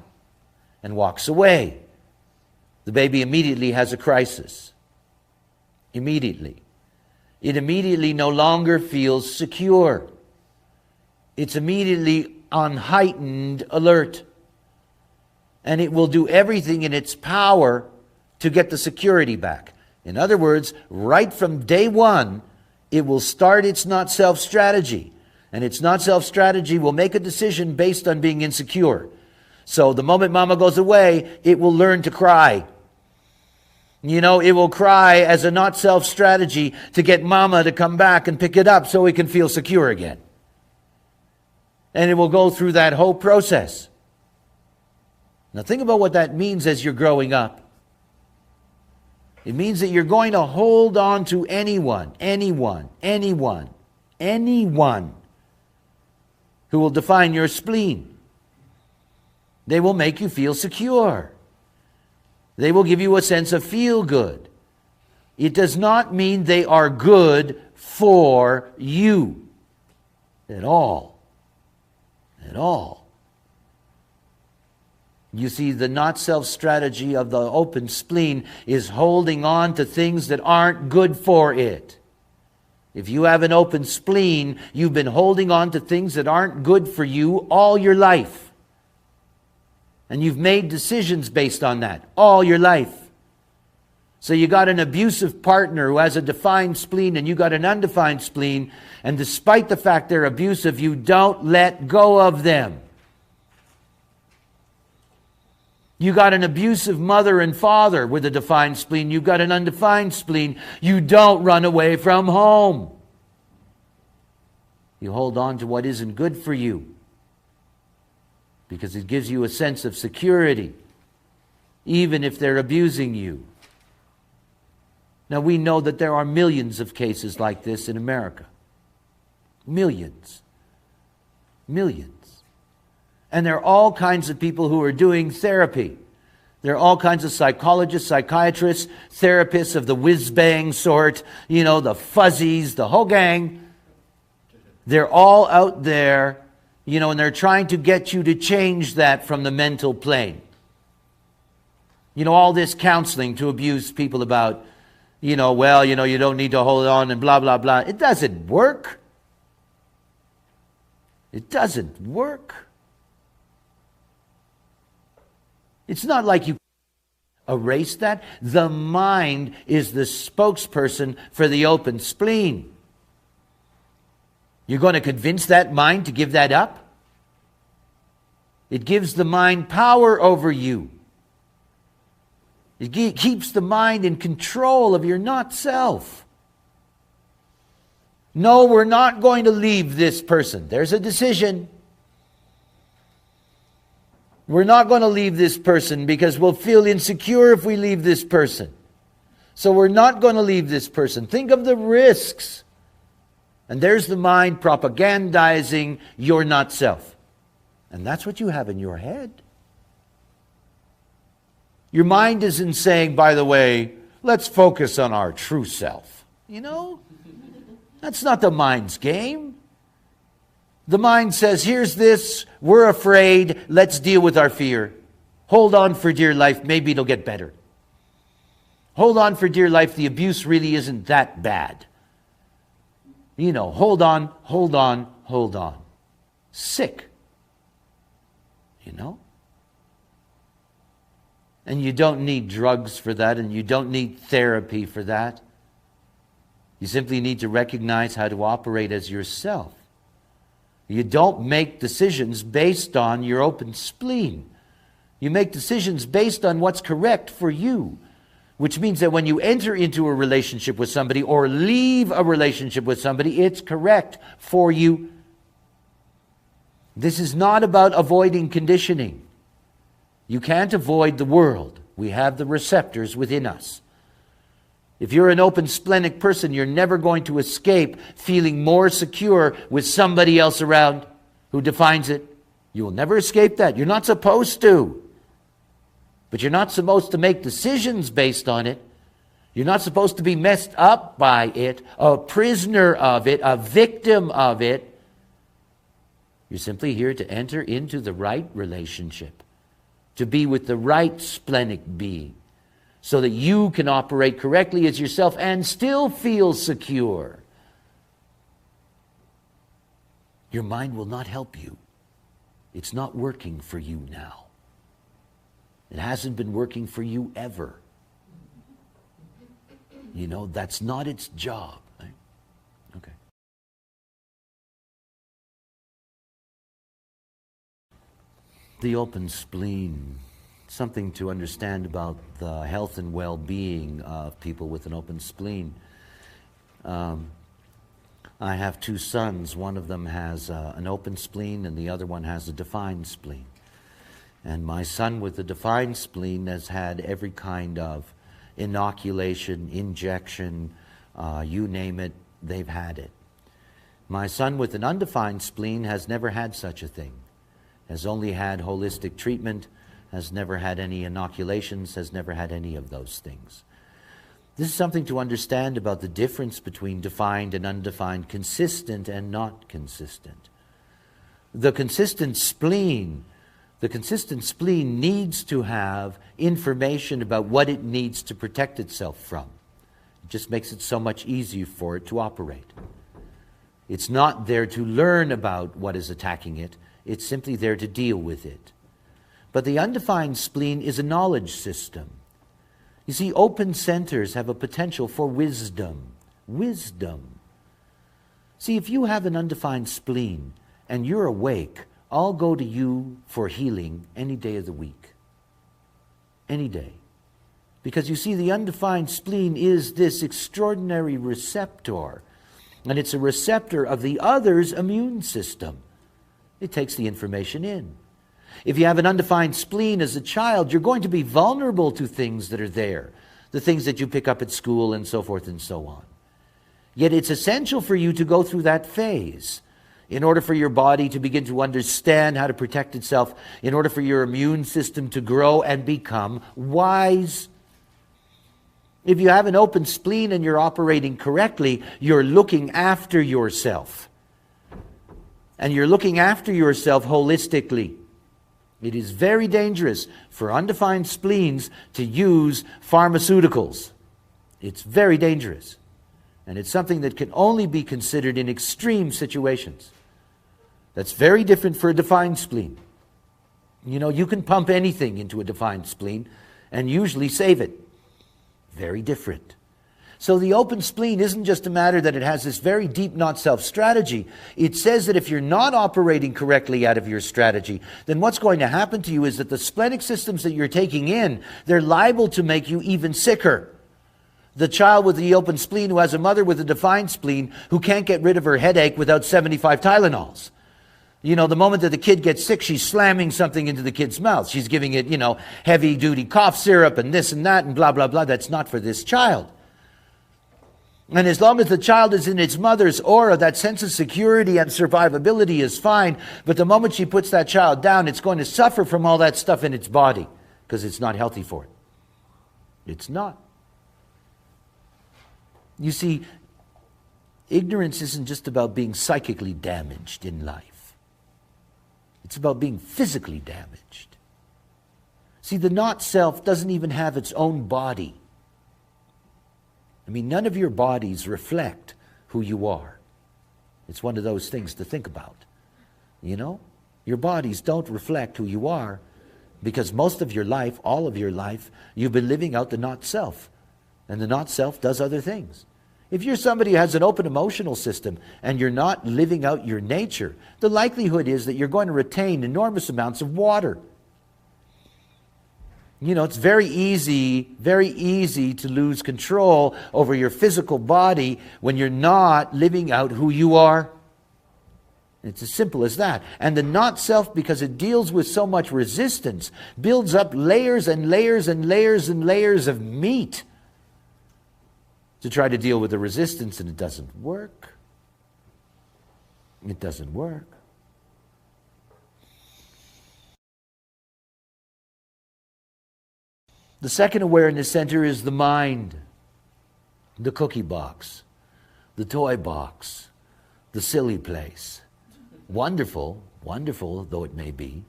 and walks away? The baby immediately has a crisis. Immediately. It immediately no longer feels secure. It's immediately on heightened alert. And it will do everything in its power to get the security back. In other words, right from day one, it will start its not-self strategy. And its not-self strategy will make a decision based on being insecure. So the moment mama goes away, it will learn to cry. It will cry as a not-self strategy to get mama to come back and pick it up so it can feel secure again. And it will go through that whole process. Now think about what that means as you're growing up. It means that you're going to hold on to anyone who will define your spleen. They will make you feel secure. They will give you a sense of feel good. It does not mean they are good for you at all. At all. You see, the not-self strategy of the open spleen is holding on to things that aren't good for it. If you have an open spleen, you've been holding on to things that aren't good for you all your life. And you've made decisions based on that all your life. So you got an abusive partner who has a defined spleen and you got an undefined spleen, and despite the fact they're abusive, you don't let go of them. You got an abusive mother and father with a defined spleen. You got an undefined spleen. You don't run away from home. You hold on to what isn't good for you because it gives you a sense of security, even if they're abusing you. Now, we know that there are millions of cases like this in America. Millions. Millions. And there are all kinds of people who are doing therapy. There are all kinds of psychologists, psychiatrists, therapists of the whiz-bang sort, the fuzzies, the whole gang. They're all out there, and they're trying to get you to change that from the mental plane. All this counseling to abuse people about, you don't need to hold on and blah, blah, blah. It doesn't work. It doesn't work. It's not like you erase that. The mind is the spokesperson for the open spleen. You're going to convince that mind to give that up? It gives the mind power over you. It keeps the mind in control of your not-self. No, we're not going to leave this person. There's a decision. We're not going to leave this person because we'll feel insecure if we leave this person. So we're not going to leave this person. Think of the risks. And there's the mind propagandizing your not-self. And that's what you have in your head. Your mind isn't saying, by the way, let's focus on our true self. That's not the mind's game. The mind says, here's this, we're afraid, let's deal with our fear. Hold on for dear life, maybe it'll get better. Hold on for dear life, the abuse really isn't that bad. Hold on, hold on, hold on. Sick. And you don't need drugs for that, and you don't need therapy for that. You simply need to recognize how to operate as yourself. You don't make decisions based on your open spleen. You make decisions based on what's correct for you, which means that when you enter into a relationship with somebody or leave a relationship with somebody, it's correct for you. This is not about avoiding conditioning. You can't avoid the world. We have the receptors within us. If you're an open splenic person, you're never going to escape feeling more secure with somebody else around who defines it. You will never escape that. You're not supposed to. But you're not supposed to make decisions based on it. You're not supposed to be messed up by it, a prisoner of it, a victim of it. You're simply here to enter into the right relationship, to be with the right splenic being, so that you can operate correctly as yourself and still feel secure. Your mind will not help you. It's not working for you now. It hasn't been working for you ever. That's not its job. Right? Okay. The open spleen. Something to understand about the health and well-being of people with an open spleen. I have two sons. One of them has an open spleen and the other one has a defined spleen. And my son with the defined spleen has had every kind of inoculation, injection, you name it, they've had it. My son with an undefined spleen has never had such a thing, has only had holistic treatment, has never had any inoculations, has never had any of those things. This is something to understand about the difference between defined and undefined, consistent and not consistent. The consistent spleen, The consistent spleen needs to have information about what it needs to protect itself from. It just makes it so much easier for it to operate. It's not there to learn about what is attacking it. It's simply there to deal with it. But the undefined spleen is a knowledge system. You see, open centers have a potential for wisdom. Wisdom. See, if you have an undefined spleen and you're awake, I'll go to you for healing any day of the week. Any day. Because you see, the undefined spleen is this extraordinary receptor. And it's a receptor of the other's immune system. It takes the information in. If you have an undefined spleen as a child, you're going to be vulnerable to things that are there. The things that you pick up at school and so forth and so on. Yet it's essential for you to go through that phase in order for your body to begin to understand how to protect itself, in order for your immune system to grow and become wise. If you have an open spleen and you're operating correctly, you're looking after yourself. And you're looking after yourself holistically. It is very dangerous for undefined spleens to use pharmaceuticals. It's very dangerous. And it's something that can only be considered in extreme situations. That's very different for a defined spleen. You know, you can pump anything into a defined spleen and usually save it. Very different. So the open spleen isn't just a matter that it has this very deep not-self strategy. It says that if you're not operating correctly out of your strategy, then what's going to happen to you is that the splenic systems that you're taking in, they're liable to make you even sicker. The child with the open spleen who has a mother with a defined spleen who can't get rid of her headache without 75 Tylenols. You know, the moment that the kid gets sick, she's slamming something into the kid's mouth. She's giving it, you know, heavy-duty cough syrup and this and that and blah, blah, blah. That's not for this child. And as long as the child is in its mother's aura, that sense of security and survivability is fine. But the moment she puts that child down, it's going to suffer from all that stuff in its body because it's not healthy for it. It's not. You see, ignorance isn't just about being psychically damaged in life. It's about being physically damaged. See, the not-self doesn't even have its own body. I mean, none of your bodies reflect who you are. It's one of those things to think about. You know? Your bodies don't reflect who you are because most of your life, all of your life, you've been living out the not-self. And the not-self does other things. If you're somebody who has an open emotional system and you're not living out your nature, the likelihood is that you're going to retain enormous amounts of water. You know, it's very easy to lose control over your physical body when you're not living out who you are. It's as simple as that. And the not-self, because it deals with so much resistance, builds up layers and layers and layers and layers of meat to try to deal with the resistance, and it doesn't work. It doesn't work. The second awareness center is the mind, the cookie box, the toy box, the silly place. Wonderful, wonderful though it may be.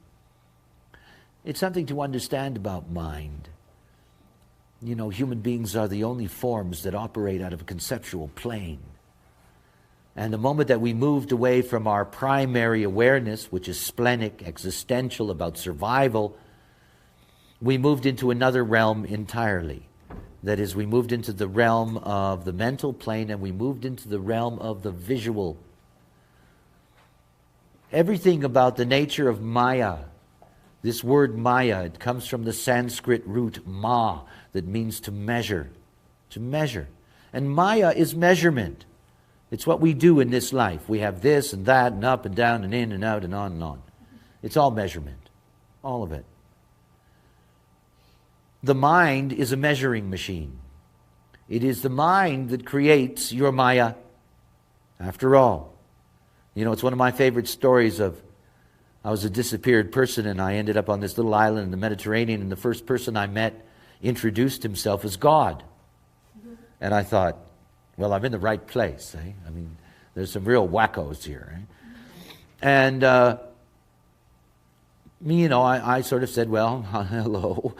It's something to understand about mind. You know, human beings are the only forms that operate out of a conceptual plane. And the moment that we moved away from our primary awareness, which is splenic, existential, about survival, we moved into another realm entirely. That is, we moved into the realm of the mental plane and we moved into the realm of the visual. Everything about the nature of Maya, this word Maya, it comes from the Sanskrit root ma, that means to measure. To measure. And Maya is measurement. It's what we do in this life. We have this and that and up and down and in and out and on and on. It's all measurement. All of it. The mind is a measuring machine. It is the mind that creates your Maya. After all. You know, it's one of my favorite stories of I was a disappeared person and I ended up on this little island in the Mediterranean and the first person I met introduced himself as God. And I thought, well, I'm in the right place. Eh? I mean, there's some real wackos here. Eh? And I sort of said, well, hello.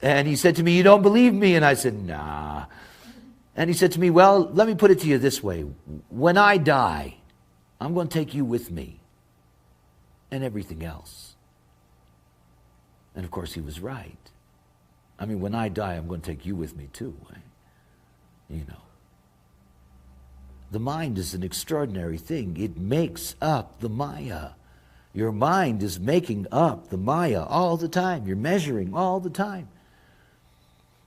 And he said to me, you don't believe me? And I said, nah. And he said to me, well, let me put it to you this way. When I die, I'm going to take you with me and everything else. And of course, he was right. I mean, when I die, I'm going to take you with me too. Right? The mind is an extraordinary thing. It makes up the Maya. Your mind is making up the Maya all the time. You're measuring all the time.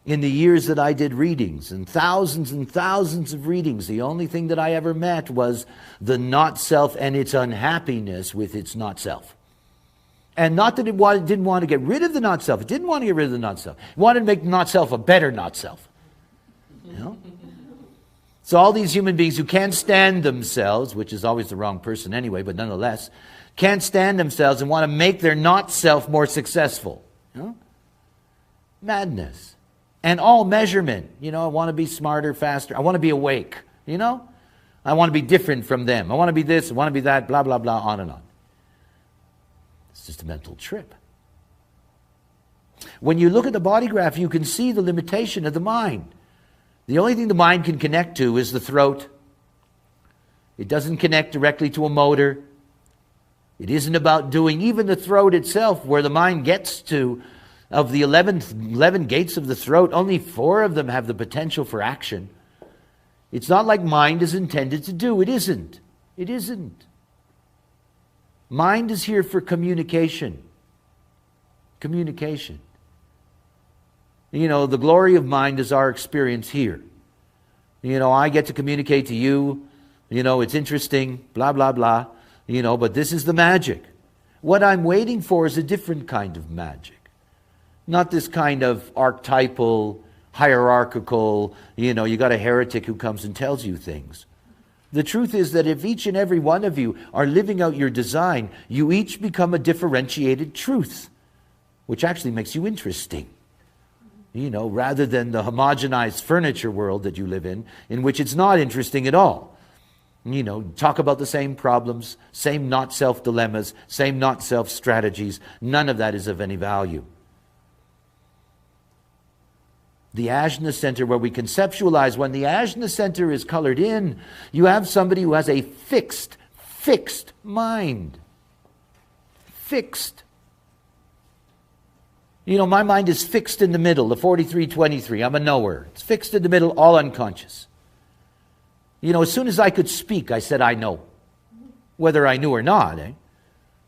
In the years that I did readings, and thousands of readings, the only thing that I ever met was the not-self and its unhappiness with its not-self. And not that it didn't want to get rid of the not-self. It didn't want to get rid of the not-self. It wanted to make the not-self a better not-self. So all these human beings who can't stand themselves, which is always the wrong person anyway, but nonetheless, can't stand themselves and want to make their not-self more successful. Madness. And all measurement. I want to be smarter, faster. I want to be awake. I want to be different from them. I want to be this, I want to be that, blah, blah, blah, on and on. It's just a mental trip. When you look at the body graph, you can see the limitation of the mind. The only thing the mind can connect to is the throat. It doesn't connect directly to a motor. It isn't about doing, even the throat itself, where the mind gets to. Of the 11 gates of the throat, only 4 of them have the potential for action. It's not like mind is intended to do. It isn't. It isn't. Mind is here for communication. Communication. The glory of mind is our experience here. I get to communicate to you. It's interesting, blah, blah, blah. But this is the magic. What I'm waiting for is a different kind of magic. Not this kind of archetypal, hierarchical, you got a heretic who comes and tells you things. The truth is that if each and every one of you are living out your design, you each become a differentiated truth, which actually makes you interesting. Rather than the homogenized furniture world that you live in which it's not interesting at all. Talk about the same problems, same not-self dilemmas, same not-self strategies. None of that is of any value. The ajna center, where we conceptualize, when the ajna center is colored in, you have somebody who has a fixed mind. Fixed. My mind is fixed in the middle, the 43-23. I'm a knower. It's fixed in the middle, all unconscious. As soon as I could speak, I said, I know. Whether I knew or not,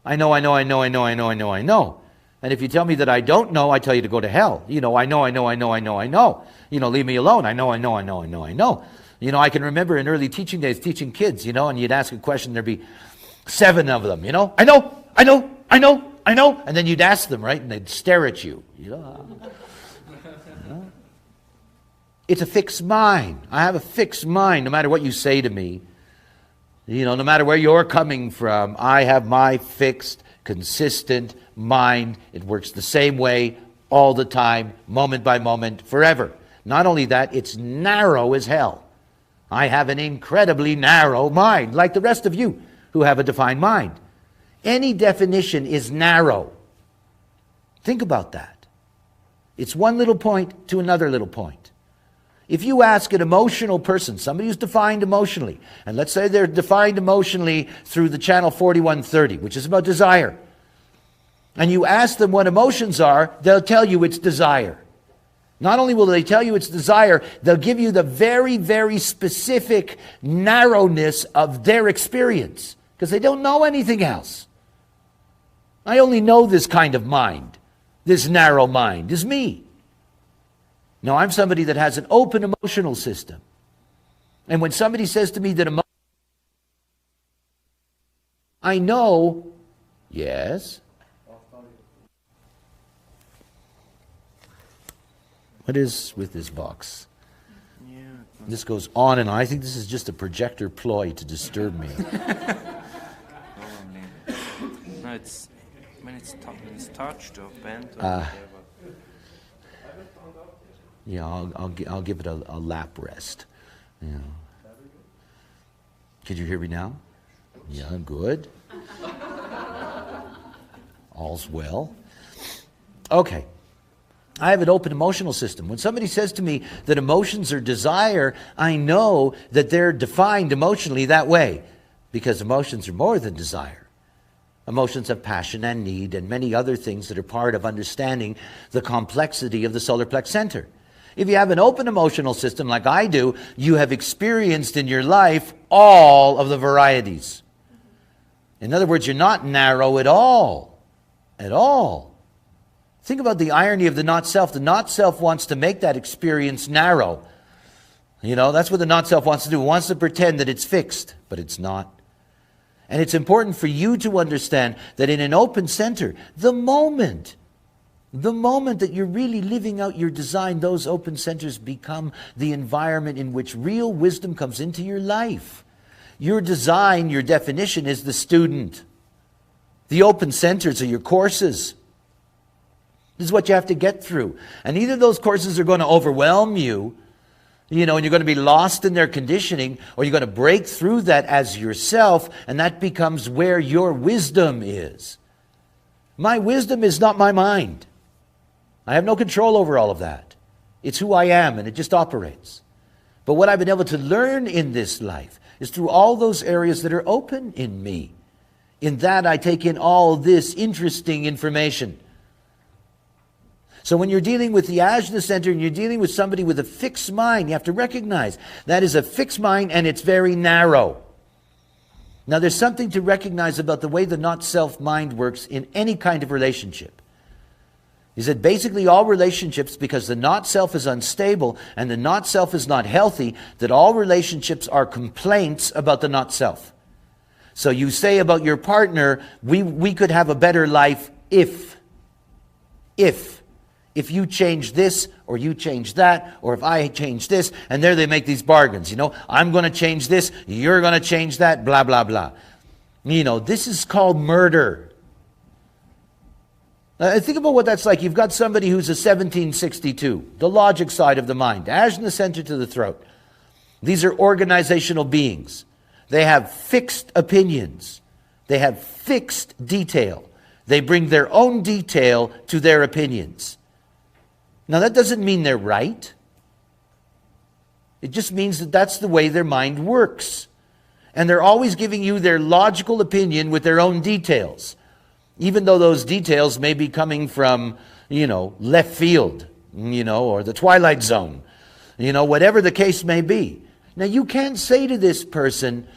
I know. And if you tell me that I don't know, I tell you to go to hell. I know. Leave me alone. I know. I can remember in early teaching days teaching kids, and you'd ask a question, there'd be 7 of them, I know. And then you'd ask them, right? And they'd stare at you. It's a fixed mind. I have a fixed mind no matter what you say to me. No matter where you're coming from, I have my fixed, consistent mind. It works the same way all the time, moment by moment, forever. Not only that, it's narrow as hell. I have an incredibly narrow mind, like the rest of you who have a defined mind. Any definition is narrow. Think about that. It's one little point to another little point. If you ask an emotional person, somebody who's defined emotionally, and let's say they're defined emotionally through the channel 4130, which is about desire, and you ask them what emotions are, they'll tell you it's desire. Not only will they tell you it's desire, they'll give you the very, very specific narrowness of their experience, because they don't know anything else. I only know this kind of mind. This narrow mind is me. Now, I'm somebody that has an open emotional system. And when somebody says to me that I know, yes. What is with this box? Yeah. This goes on and on. I think this is just a projector ploy to disturb me. No, it's when it's touched or bent or whatever. Yeah, I'll give it a lap rest. Yeah. Could you hear me now? Yeah, good. All's well. Okay. I have an open emotional system. When somebody says to me that emotions are desire, I know that they're defined emotionally that way, because emotions are more than desire. Emotions have passion and need and many other things that are part of understanding the complexity of the solar plex center. If you have an open emotional system like I do, you have experienced in your life all of the varieties. In other words, you're not narrow at all. At all. Think about the irony of the not-self. The not-self wants to make that experience narrow. You know, that's what the not-self wants to do. It wants to pretend that it's fixed, but it's not. And it's important for you to understand that in an open center, the moment that you're really living out your design, those open centers become the environment in which real wisdom comes into your life. Your design, your definition is the student. The open centers are your courses. This is what you have to get through. And either those courses are going to overwhelm you, and you're going to be lost in their conditioning, or you're going to break through that as yourself, and that becomes where your wisdom is. My wisdom is not my mind. I have no control over all of that. It's who I am, and it just operates. But what I've been able to learn in this life is through all those areas that are open in me. In that I take in all this interesting information. So when you're dealing with the Azna Center and you're dealing with somebody with a fixed mind, you have to recognize that is a fixed mind and it's very narrow. Now there's something to recognize about the way the not-self mind works in any kind of relationship. Is that basically all relationships, because the not-self is unstable and the not-self is not healthy, that all relationships are complaints about the not-self. So you say about your partner, we could have a better life if you change this, or you change that, or if I change this, and there they make these bargains. I'm going to change this, you're going to change that, blah, blah, blah. This is called murder. Think about what that's like. You've got somebody who's a 1762, the logic side of the mind, Ajna center to the throat. These are organizational beings. They have fixed opinions. They have fixed detail. They bring their own detail to their opinions. Now, that doesn't mean they're right. It just means that that's the way their mind works. And they're always giving you their logical opinion with their own details. Even though those details may be coming from, left field, or the Twilight Zone, whatever the case may be. Now, you can't say to this person,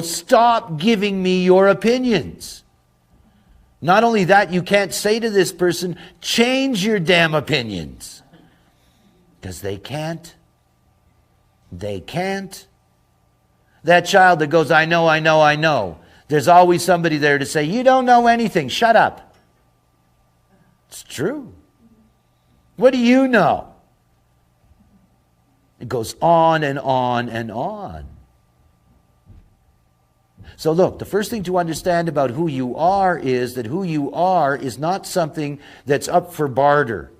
stop giving me your opinions. Not only that, you can't say to this person, change your damn opinions. Because they can't. They can't. That child that goes, I know, I know, I know. There's always somebody there to say, you don't know anything, shut up. It's true. What do you know? It goes on and on and on. So look, the first thing to understand about who you are is that who you are is not something that's up for barter.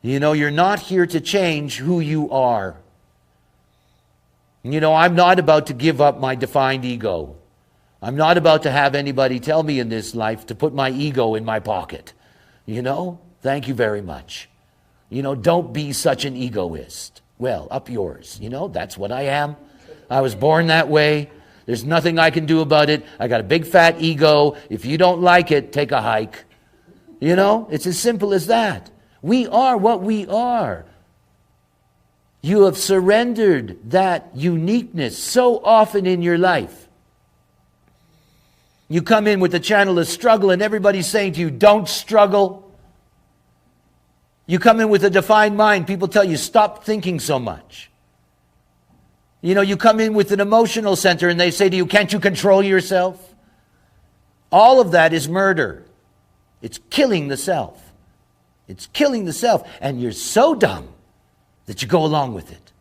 You're not here to change who you are. I'm not about to give up my defined ego. I'm not about to have anybody tell me in this life to put my ego in my pocket. Thank you very much. Don't be such an egoist. Well, up yours. That's what I am. I was born that way. There's nothing I can do about it. I got a big fat ego. If you don't like it, take a hike. It's as simple as that. We are what we are. You have surrendered that uniqueness so often in your life. You come in with a channel of struggle and everybody's saying to you, don't struggle. You come in with a defined mind. People tell you, stop thinking so much. You come in with an emotional center and they say to you, can't you control yourself? All of that is murder. It's killing the self. It's killing the self. And you're so dumb that you go along with it.